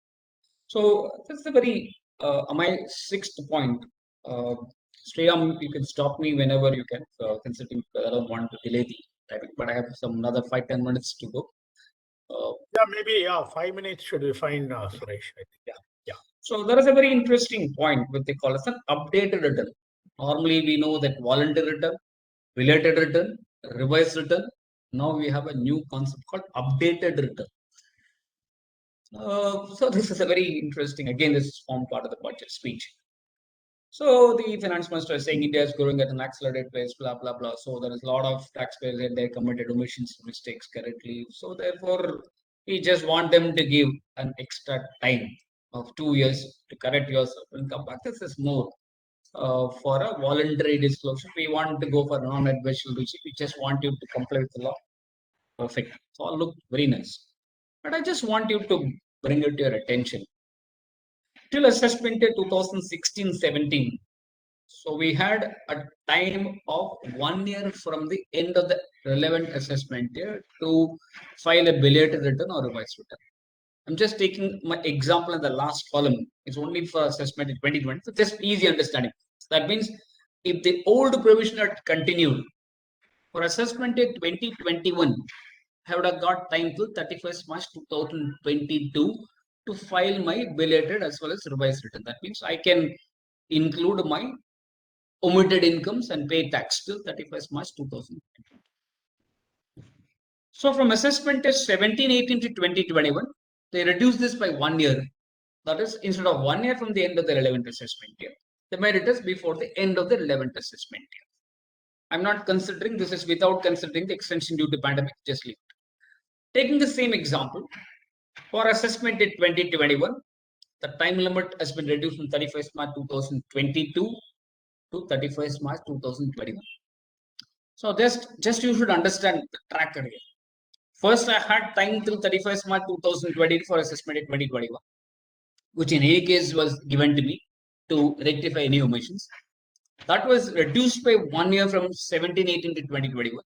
So that's the very, my sixth point. Sriram, you can stop me whenever you can, considering I don't want to delay the timing, but I have some another 5-10 minutes to go. Yeah, maybe 5 minutes should be fine, Suresh. I think. Yeah. So there is a very interesting point which they call as an updated return. Normally we know that voluntary return, related return, revised return. Now we have a new concept called updated return. So this is a very interesting, again, this is formed part of the budget speech. So the finance minister is saying India is growing at an accelerated pace, blah, blah, blah. So there is a lot of taxpayers and they committed omissions, mistakes currently. So therefore, we just want them to give an extra time of 2 years to correct yourself and come back. This is more for a voluntary disclosure. We want to go for non-adversarial regime. We just want you to comply with the law. Perfect. So all look very nice. But I just want you to bring it to your attention. Till assessment year 2016-17, so we had a time of 1 year from the end of the relevant assessment year to file a belated return or revised return. I'm just taking my example in the last column. It's only for assessment in 2020, so just easy understanding. That means if the old provision had continued for assessment year 2021, I would have got time till 31st March 2022 to file my belated as well as revised return. That means I can include my omitted incomes and pay tax till 31st March 2022. So from assessment test 17-18 to 2021, they reduced this by 1 year. That is, instead of 1 year from the end of the relevant assessment year, they made it as before the end of the relevant assessment year. I'm not considering, this is without considering the extension due to pandemic, just leave it. Taking the same example, for assessment in 2021, the time limit has been reduced from 31st March 2022 to 31st March 2021. So just you should understand the tracker here. First, I had time till 31st March 2020 for assessment in 2021, which in any case was given to me to rectify any omissions. That was reduced by 1 year from 17-18 to 2021.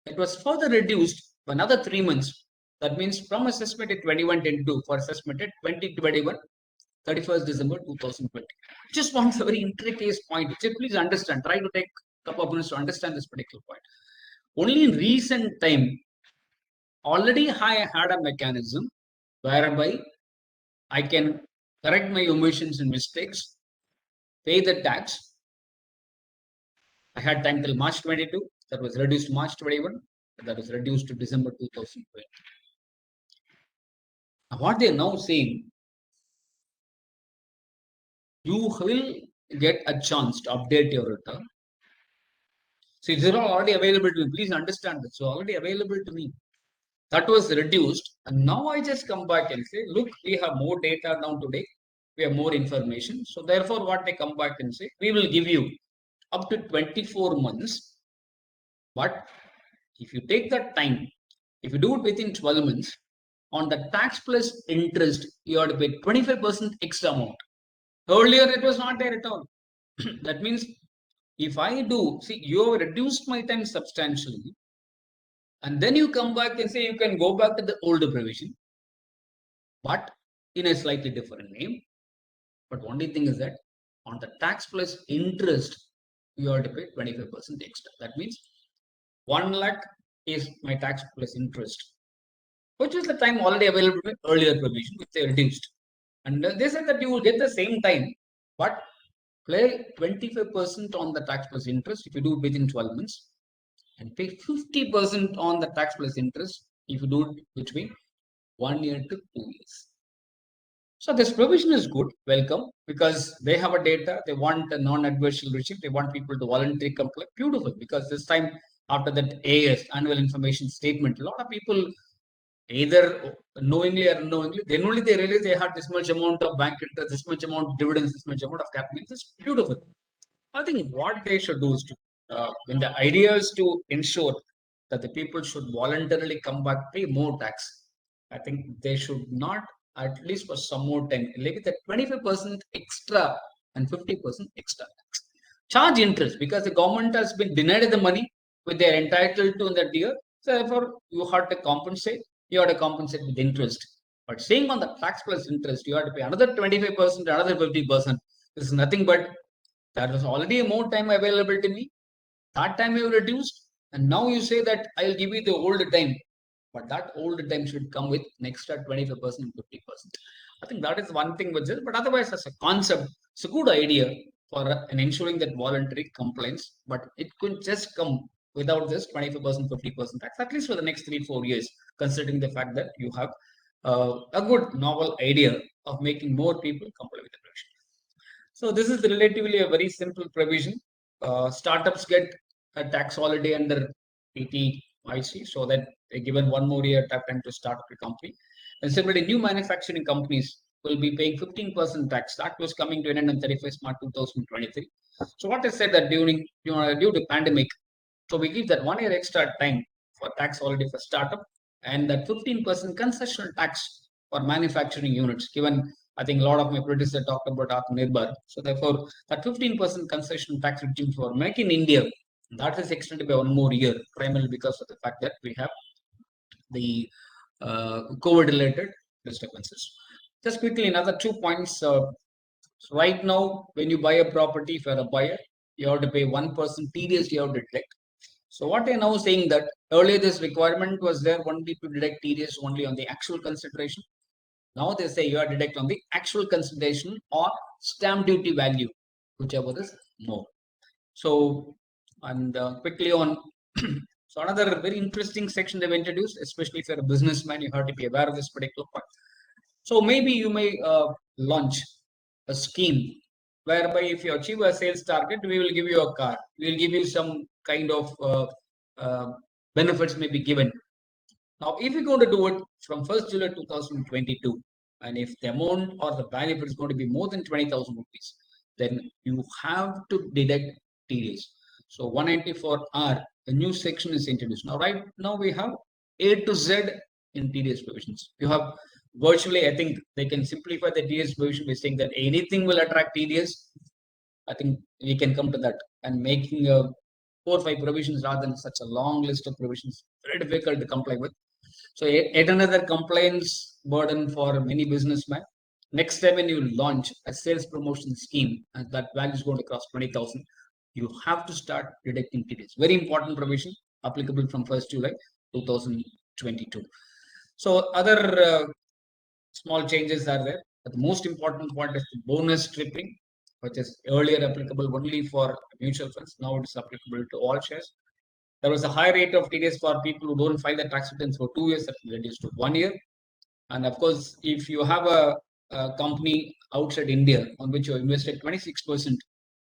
It was further reduced for another 3 months. That means from assessment at 21-22 for assessment at 2021, 31st December 2020. Just one very intricate point, which please understand. Try to take a couple of minutes to understand this particular point. Only in recent time, already I had a mechanism whereby I can correct my omissions and mistakes, pay the tax. I had time till March 22, that was reduced to March 21, that was reduced to December 2020. Now, what they are now saying, you will get a chance to update your return. See, these are already available to me. Please understand this. So already available to me. That was reduced. And now I just come back and say, look, we have more data now today. We have more information. So therefore, what they come back and say, we will give you up to 24 months. But if you take that time, if you do it within 12 months, on the tax plus interest, you have to pay 25% extra amount. Earlier, it was not there at all. That means if I do, see, you have reduced my time substantially, and then you come back and say you can go back to the older provision, but in a slightly different name. But only thing is that on the tax plus interest, you have to pay 25% extra. That means 1 lakh is my tax plus interest, which is the time already available in earlier provision, which they reduced. And they said that you will get the same time, but pay 25% on the tax plus interest if you do it within 12 months, and pay 50% on the tax plus interest if you do it between 1 year to 2 years. So this provision is good, welcome, because they have a data, they want a non-adversarial regime, they want people to voluntarily comply. Beautiful, because this time after that AS, annual information statement, a lot of people either knowingly or unknowingly, then only they realize they had this much amount of bank interest, this much amount of dividends, this much amount of capital. It's beautiful. I think what they should do is to, when the idea is to ensure that the people should voluntarily come back, pay more tax, I think they should not, at least for some more time, leave it at 25% extra and 50% extra tax. Charge interest, because the government has been denied the money which they are entitled to in that year. So therefore, you have to compensate. You have to compensate with interest. But saying on the tax plus interest, you have to pay another 25%, another 50%. This is nothing but there was already more time available to me. That time you reduced, and now you say that I'll give you the old time. But that old time should come with an extra 25% and 50%. I think that is one thing which is, but otherwise, as a concept, it's a good idea for ensuring that voluntary compliance, but it could just come without this 25%, 50% tax, at least for the next 3-4 years, considering the fact that you have a good novel idea of making more people comply with the provision. So this is relatively a very simple provision. Startups get a tax holiday under PTIC, so that they're given 1 more year time to start up a company. And similarly, new manufacturing companies will be paying 15% tax. That was coming to an end on 31st March 2023. So what I said that due to pandemic, so we give that 1 year extra time for tax holiday for startup, and that 15% concessional tax for manufacturing units, given I think a lot of my predecessors talked about Atmanirbhar. So therefore, that 15% concession tax regime for Make in India, that is extended by 1 more year, primarily because of the fact that we have the COVID-related disturbances. Just quickly, another 2 points. So right now, when you buy a property, if you're a buyer, you have to pay 1% TDS you have to deduct. So what they're now saying that earlier this requirement was there only to deduct TDS only on the actual consideration. Now they say you are deduct on the actual consideration or stamp duty value, whichever is more. So, and quickly on, so another very interesting section they've introduced, especially if you're a businessman, you have to be aware of this particular point. So maybe you may launch a scheme whereby if you achieve a sales target, we will give you a car. We will give you some kind of benefits may be given. Now, if you're going to do it from 1st July 2022, and if the amount or the value is going to be more than 20,000 rupees, then you have to deduct TDS. So 194R, a new section is introduced. Now, right now we have A to Z in TDS provisions. You have virtually, I think they can simplify the TDS provision by saying that anything will attract TDS. I think we can come to that and making 4 or 5 provisions rather than such a long list of provisions, very difficult to comply with. So yet another compliance burden for many businessmen. Next time when you launch a sales promotion scheme and that value is going to cross 20,000, you have to start deducting TDS. Very important provision applicable from 1st July 2022. So other small changes are there. But the most important point is the bonus stripping, which is earlier applicable only for mutual funds. Now it is applicable to all shares. There was a high rate of TDS for people who don't file the tax returns for 2 years, that reduced to 1 year. And of course, if you have a company outside India on which you invested 26%,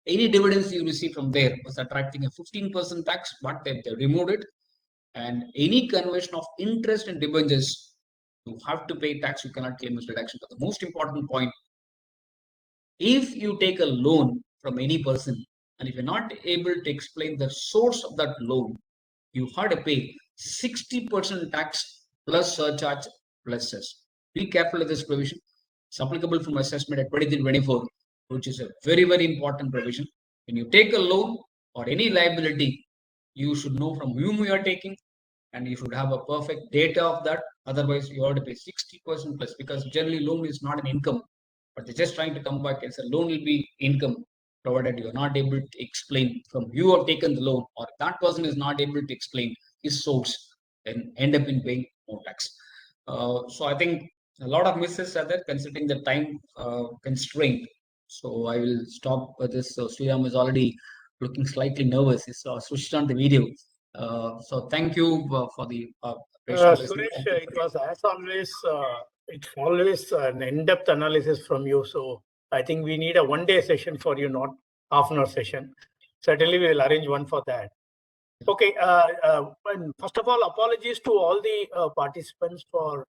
any dividends you receive from there was attracting a 15% tax, but they removed it. And any conversion of interest and debentures, you have to pay tax, you cannot claim this reduction. But the most important point, if you take a loan from any person, and if you're not able to explain the source of that loan, you have to pay 60% tax plus surcharge plus cess. Be careful of this provision. It's applicable from assessment at 23-24, which is a very, very important provision. When you take a loan or any liability, you should know from whom you are taking, and you should have a perfect data of that. Otherwise, you have to pay 60% plus, because generally loan is not an income, but they're just trying to come back and say loan will be income, provided you are not able to explain from who you have taken the loan, or that person is not able to explain his source, and end up in paying more tax. So I think a lot of misses are there considering the time constraint. So I will stop with this. So Sriram is already looking slightly nervous. He's switched on the video. So thank you for the Suresh, it was as always, it's always an in-depth analysis from you. So I think we need a one-day session for you, not half-an-hour session. Certainly, we will arrange one for that. Okay. First of all, apologies to all the participants for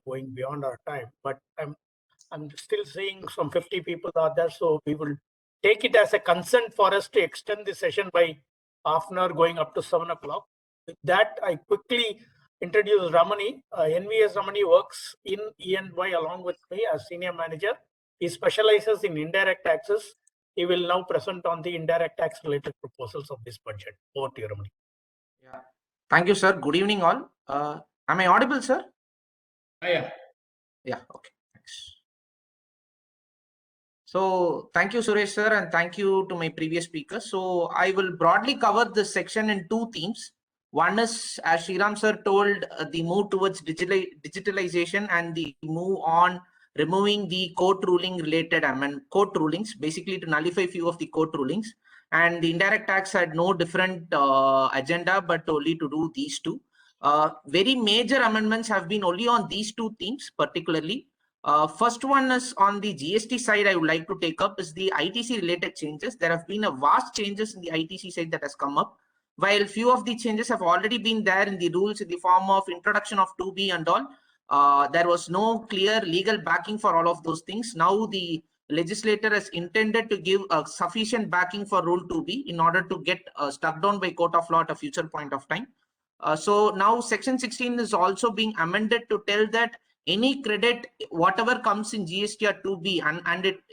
going beyond our time. But I'm still seeing some 50 people are there, so we will take it as a consent for us to extend the session by half an hour, going up to 7 o'clock. With that, I quickly introduce Ramani. NVS Ramani works in E&Y along with me as senior manager. He specializes in indirect taxes. He will now present on the indirect tax related proposals of this budget. Over to you, Ramani. Yeah. Thank you, sir. Good evening, all. Am I audible, sir? Yeah. Yeah. Okay. Thanks. So thank you, Suresh, sir, and thank you to my previous speakers. So I will broadly cover this section in 2 themes. One is, as Sriram sir told, the move towards digitalization and the move on removing the court ruling related court rulings, basically to nullify few of the court rulings. And the indirect tax had no different agenda, but only to do these 2. Very major amendments have been only on these 2 themes, particularly. First one is on the GST side. I would like to take up is the ITC related changes. There have been a vast changes in the ITC side that has come up. While few of the changes have already been there in the rules in the form of introduction of 2B and all, there was no clear legal backing for all of those things. Now the legislator has intended to give a sufficient backing for Rule 2B in order to get struck down by court of law at a future point of time. So now Section 16 is also being amended to tell that any credit, whatever comes in GST or 2B,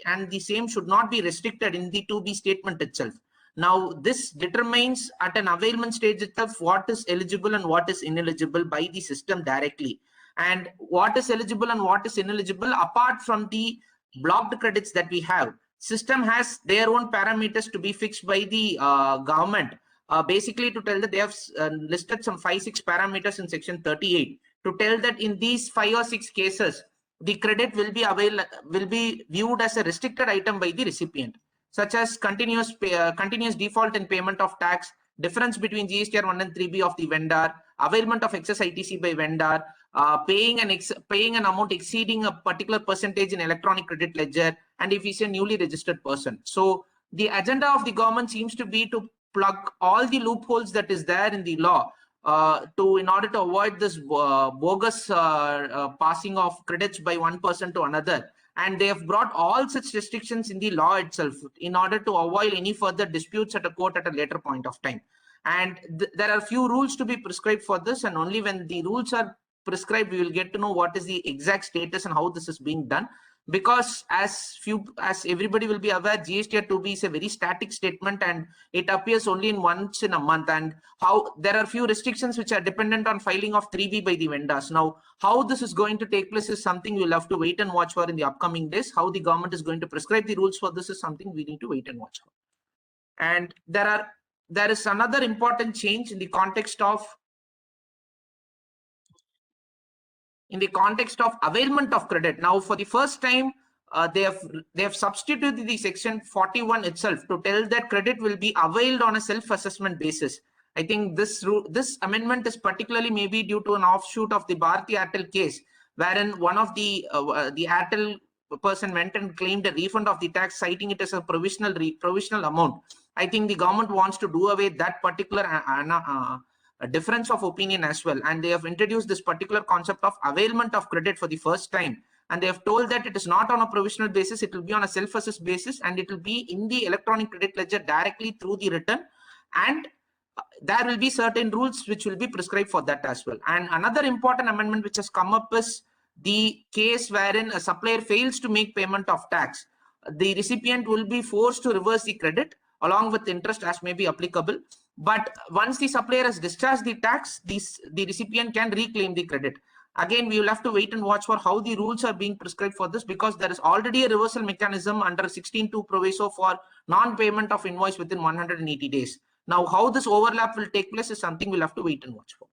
and the same should not be restricted in the 2B statement itself. Now, this determines at an availment stage itself what is eligible and what is ineligible by the system directly. And what is eligible and what is ineligible, apart from the blocked credits that we have, system has their own parameters to be fixed by the government. basically to tell that they have listed some 5-6 parameters in section 38 to tell that in these 5 or 6 cases, the credit will be viewed as a restricted item by the recipient, such as continuous default in payment of tax, difference between GSTR 1 and 3B of the vendor, availment of excess ITC by vendor, paying an amount exceeding a particular percentage in electronic credit ledger, and if he's a newly registered person. So the agenda of the government seems to be to plug all the loopholes that is there in the law in order to avoid this bogus passing of credits by one person to another. And they have brought all such restrictions in the law itself in order to avoid any further disputes at a court at a later point of time. And there are few rules to be prescribed for this, and only when the rules are prescribed, we will get to know what is the exact status and how this is being done. Because as everybody will be aware, GSTR 2B is a very static statement and it appears only once in a month, and how there are few restrictions which are dependent on filing of 3B by the vendors. Now, how this is going to take place is something we'll have to wait and watch for in the upcoming days. How the government is going to prescribe the rules for this is something we need to wait and watch for. And there is another important change in the context of availment of credit. Now, for the first time, they have substituted the section 41 itself to tell that credit will be availed on a self-assessment basis. I think this amendment is particularly maybe due to an offshoot of the Bharti Airtel case, wherein one of the Airtel person went and claimed a refund of the tax, citing it as a provisional amount. I think the government wants to do away that particular a difference of opinion as well, and they have introduced this particular concept of availment of credit for the first time, and they have told that it is not on a provisional basis, it will be on a self-assessed basis, and it will be in the electronic credit ledger directly through the return, and there will be certain rules which will be prescribed for that as well. And another important amendment which has come up is the case wherein a supplier fails to make payment of tax. The recipient will be forced to reverse the credit along with interest as may be applicable. But once the supplier has discharged the tax, the recipient can reclaim the credit. Again, we will have to wait and watch for how the rules are being prescribed for this, because there is already a reversal mechanism under 16.2 proviso for non-payment of invoice within 180 days. Now, how this overlap will take place is something we'll have to wait and watch for.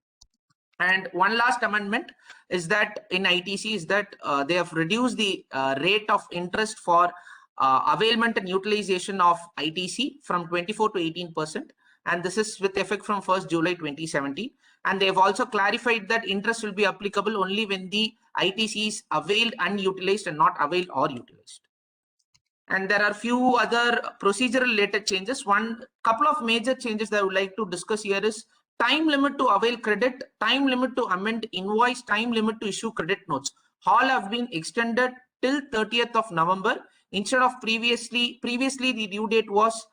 And one last amendment is that in ITC is that they have reduced the rate of interest for availment and utilization of ITC from 24 to 18%. And this is with effect from 1st July 2017. And they have also clarified that interest will be applicable only when the ITC is availed, unutilized, and not availed or utilized. And there are few other procedural related changes. One couple of major changes that I would like to discuss here is time limit to avail credit, time limit to amend invoice, time limit to issue credit notes. All have been extended till 30th of November. Instead of previously the due date was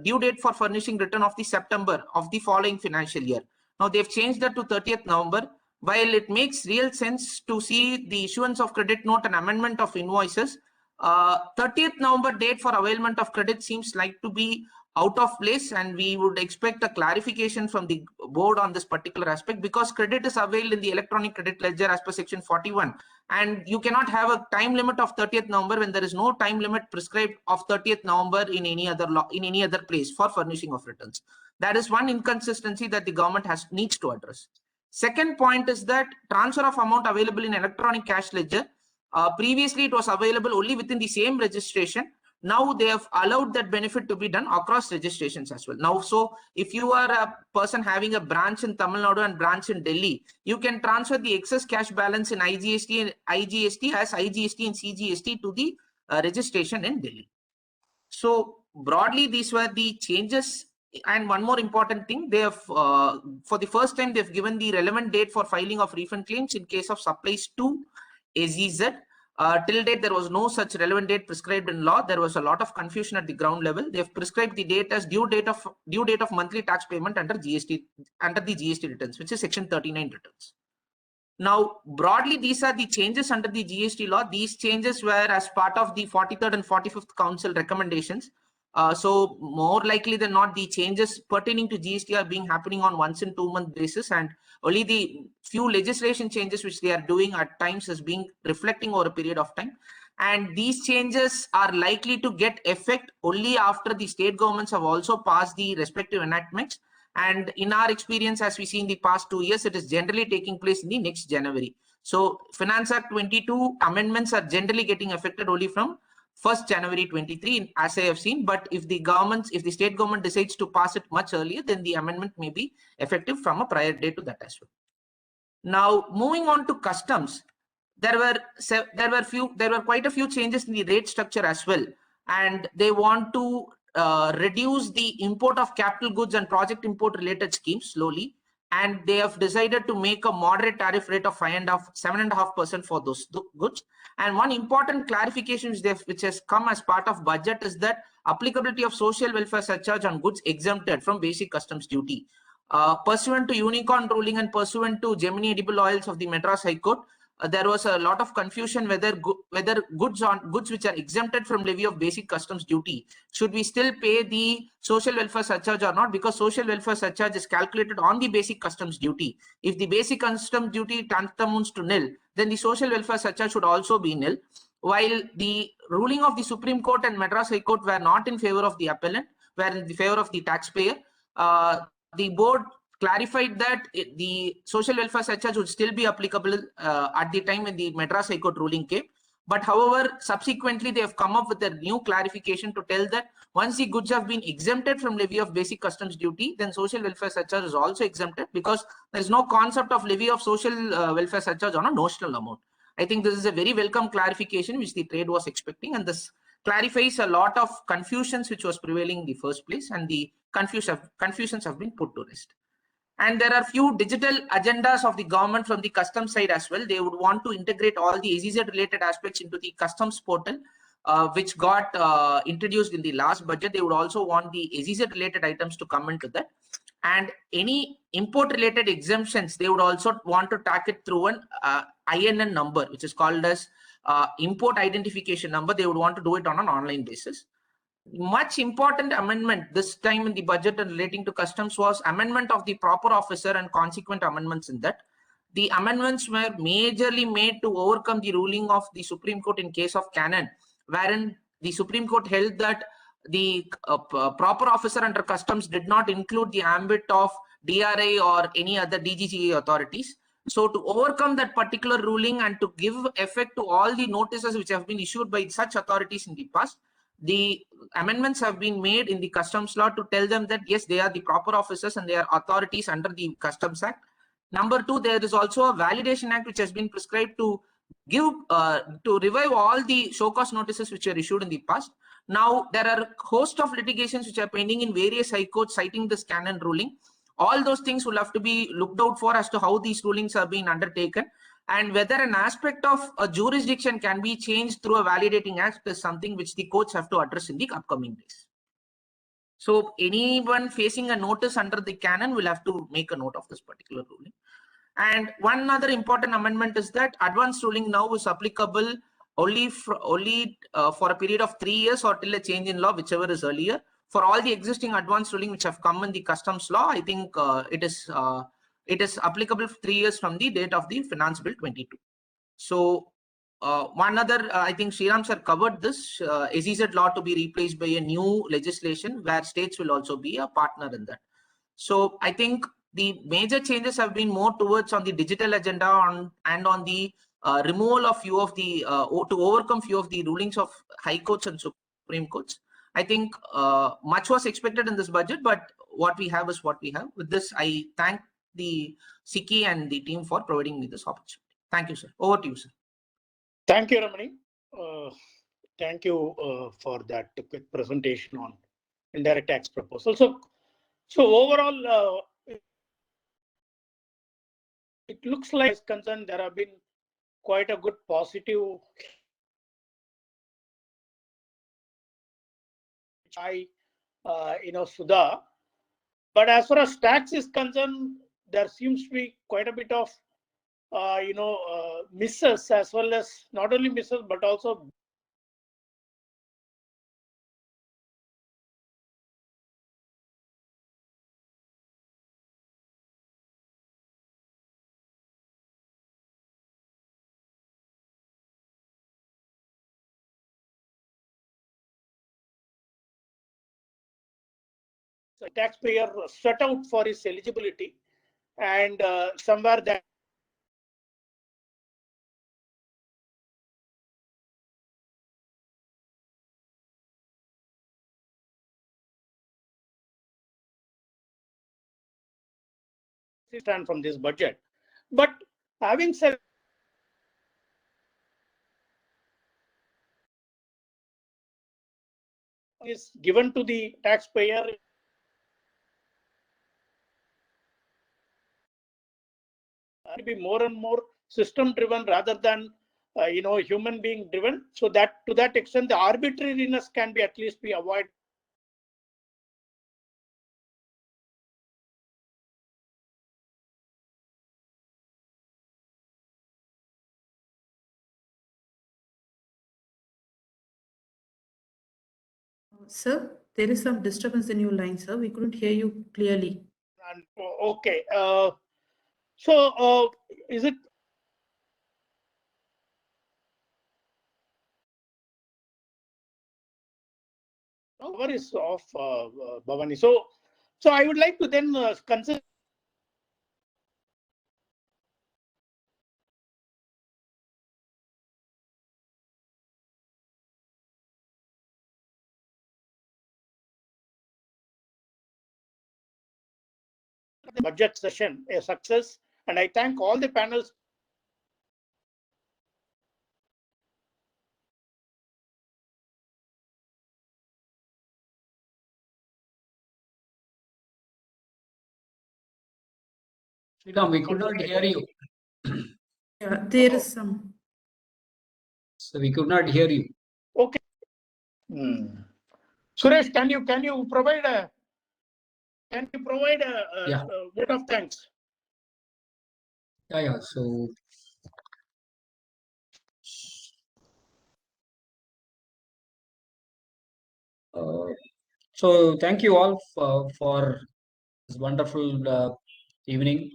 due date for furnishing return of the September of the following financial year. Now they've changed that to 30th November. While it makes real sense to see the issuance of credit note and amendment of invoices, 30th November date for availment of credit seems like to be out of place, and we would expect a clarification from the board on this particular aspect, because credit is availed in the electronic credit ledger as per section 41, and you cannot have a time limit of 30th November when there is no time limit prescribed of 30th November in any other law, in any other place for furnishing of returns. That is one inconsistency that the government needs to address. Second point is that transfer of amount available in electronic cash ledger. Previously, it was available only within the same registration. Now they have allowed that benefit to be done across registrations as well. Now, so if you are a person having a branch in Tamil Nadu and branch in Delhi, you can transfer the excess cash balance in IGST and IGST as IGST and CGST to the registration in Delhi. So broadly, these were the changes. And one more important thing, they have for the first time they've given the relevant date for filing of refund claims in case of supplies to AZZ. Till date, there was no such relevant date prescribed in law. There was a lot of confusion at the ground level. They have prescribed the date as due date of monthly tax payment under the GST returns, which is section 39 returns. Now, broadly, these are the changes under the GST law. These changes were as part of the 43rd and 45th Council recommendations. So more likely than not, the changes pertaining to GST are being happening on once in 2 month basis, and only the few legislation changes which they are doing at times is being reflecting over a period of time. And these changes are likely to get effect only after the state governments have also passed the respective enactments. And in our experience, as we see in the past 2 years, it is generally taking place in the next January. So Finance Act 22 amendments are generally getting affected only from 1st January 23, as I have seen. But if the state government decides to pass it much earlier, then the amendment may be effective from a prior date to that as well. Now, moving on to customs, there were quite a few changes in the rate structure as well, and they want to reduce the import of capital goods and project import related schemes slowly, and they have decided to make a moderate tariff rate of 7.5% for those goods. And one important clarification which has come as part of budget is that applicability of social welfare surcharge on goods exempted from basic customs duty. Pursuant to Unicorn ruling and pursuant to Gemini edible oils of the Madras High Court, there was a lot of confusion whether goods which are exempted from levy of basic customs duty should we still pay the social welfare surcharge or not, because social welfare surcharge is calculated on the basic customs duty. If the basic customs duty tantamount to nil, then the social welfare surcharge should also be nil. While the ruling of the Supreme Court and Madras High Court were not in favor of the appellant, were in the favor of the taxpayer, the board clarified that the social welfare surcharge would still be applicable at the time when the Madras High Court ruling came. But however, subsequently, they have come up with a new clarification to tell that once the goods have been exempted from levy of basic customs duty, then social welfare surcharge is also exempted, because there is no concept of levy of social welfare surcharge on a notional amount. I think this is a very welcome clarification which the trade was expecting, and this clarifies a lot of confusions which was prevailing in the first place, and the confusions have been put to rest. And there are few digital agendas of the government from the customs side as well. They would want to integrate all the SEZ related aspects into the customs portal, which got introduced in the last budget. They would also want the SEZ related items to come into that. And any import related exemptions, they would also want to track it through an INN number, which is called as import identification number. They would want to do it on an online basis. Much important amendment this time in the budget and relating to customs was amendment of the proper officer and consequent amendments in that. The amendments were majorly made to overcome the ruling of the Supreme Court in case of Canon, wherein the Supreme Court held that the proper officer under customs did not include the ambit of DRI or any other DGCA authorities. So to overcome that particular ruling and to give effect to all the notices which have been issued by such authorities in the past, the amendments have been made in the customs law to tell them that yes, they are the proper officers and they are authorities under the Customs Act. Number two, there is also a validation act which has been prescribed to give to revive all the show cause notices which were issued in the past. Now there are a host of litigations which are pending in various high courts citing this canon ruling. All those things will have to be looked out for as to how these rulings are being undertaken, and whether an aspect of a jurisdiction can be changed through a validating act is something which the courts have to address in the upcoming days. So anyone facing a notice under the canon will have to make a note of this particular ruling. And one other important amendment is that advance ruling now is applicable only for a period of 3 years or till a change in law, whichever is earlier. For all the existing advance ruling which have come in the customs law, I think it is applicable for 3 years from the date of the Finance Bill 22. So one other, I think Sriram sir covered this SEZ law to be replaced by a new legislation where states will also be a partner in that. So I think the major changes have been more towards on the digital agenda and on the removal of few of the to overcome few of the rulings of high courts and Supreme Courts. I think much was expected in this budget, but what we have is what we have. With this, I thank the SICI and the team for providing me this opportunity. Thank you, sir. Over to you, sir. Thank you, Ramani. Thank you for that quick presentation on indirect tax proposal. So overall, it looks like, as concerned, there have been quite a good positive Sudha. But as far as tax is concerned, there seems to be quite a bit of misses, as well as not only misses but also the taxpayer set out for his eligibility, and somewhere that stand from this budget. But having said is given to the taxpayer to be more and more system driven rather than human being driven, so that to that extent the arbitrariness can be at least be avoided. Sir, there is some disturbance in your line, sir. We couldn't hear you clearly. And, okay, so is it power is off, Bhavani? So I would like to then consider the budget session a success, and I thank all the panels. Sriram, we could not hear you. Yeah, there is some. So we could not hear you. Okay. Suresh, can you provide a Yeah. vote of thanks? Yeah. So thank you all for this wonderful evening.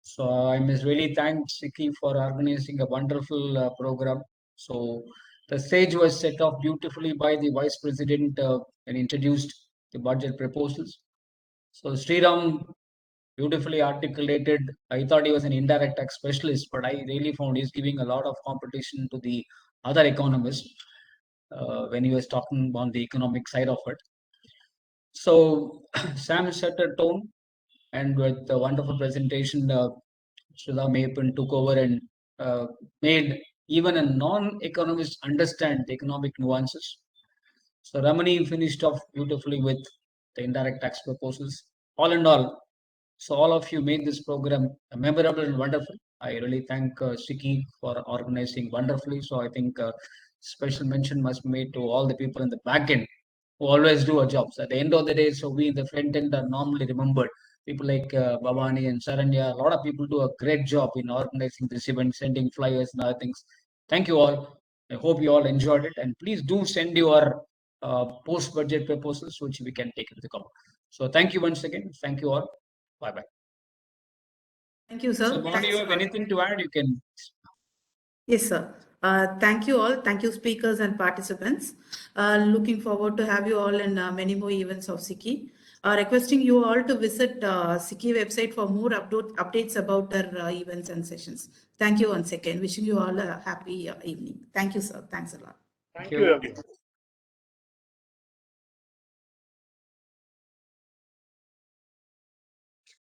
So I must really thank Siki for organizing a wonderful program. So the stage was set off beautifully by the Vice President and introduced the budget proposals. So Sriram beautifully articulated. I thought he was an indirect tax specialist, but I really found he's giving a lot of competition to the other economists when he was talking on the economic side of it. So Sam set a tone, and with the wonderful presentation, Sudha Mayapin took over and made even a non-economist understand the economic nuances. So Ramani finished off beautifully with the indirect tax proposals. All in all, so all of you made this program memorable and wonderful. I really thank Siki for organizing wonderfully. So I think special mention must be made to all the people in the back end who always do our jobs. At the end of the day, so we in the front end are normally remembered. People like Bhavani and Saranya, a lot of people do a great job in organizing this event, sending flyers and other things. Thank you all. I hope you all enjoyed it. And please do send your post-budget proposals, which we can take into account. So thank you once again. Thank you all. Bye-bye. Thank you, sir. So, Bhavani, you have anything to add? You can. Yes, sir. Thank you all. Thank you, speakers and participants. Looking forward to have you all in many more events of Siki. Requesting you all to visit Siki website for more updates about their events and sessions. Thank you once again. Wishing you all a happy evening. Thank you, sir. Thanks a lot. Thank you, everyone.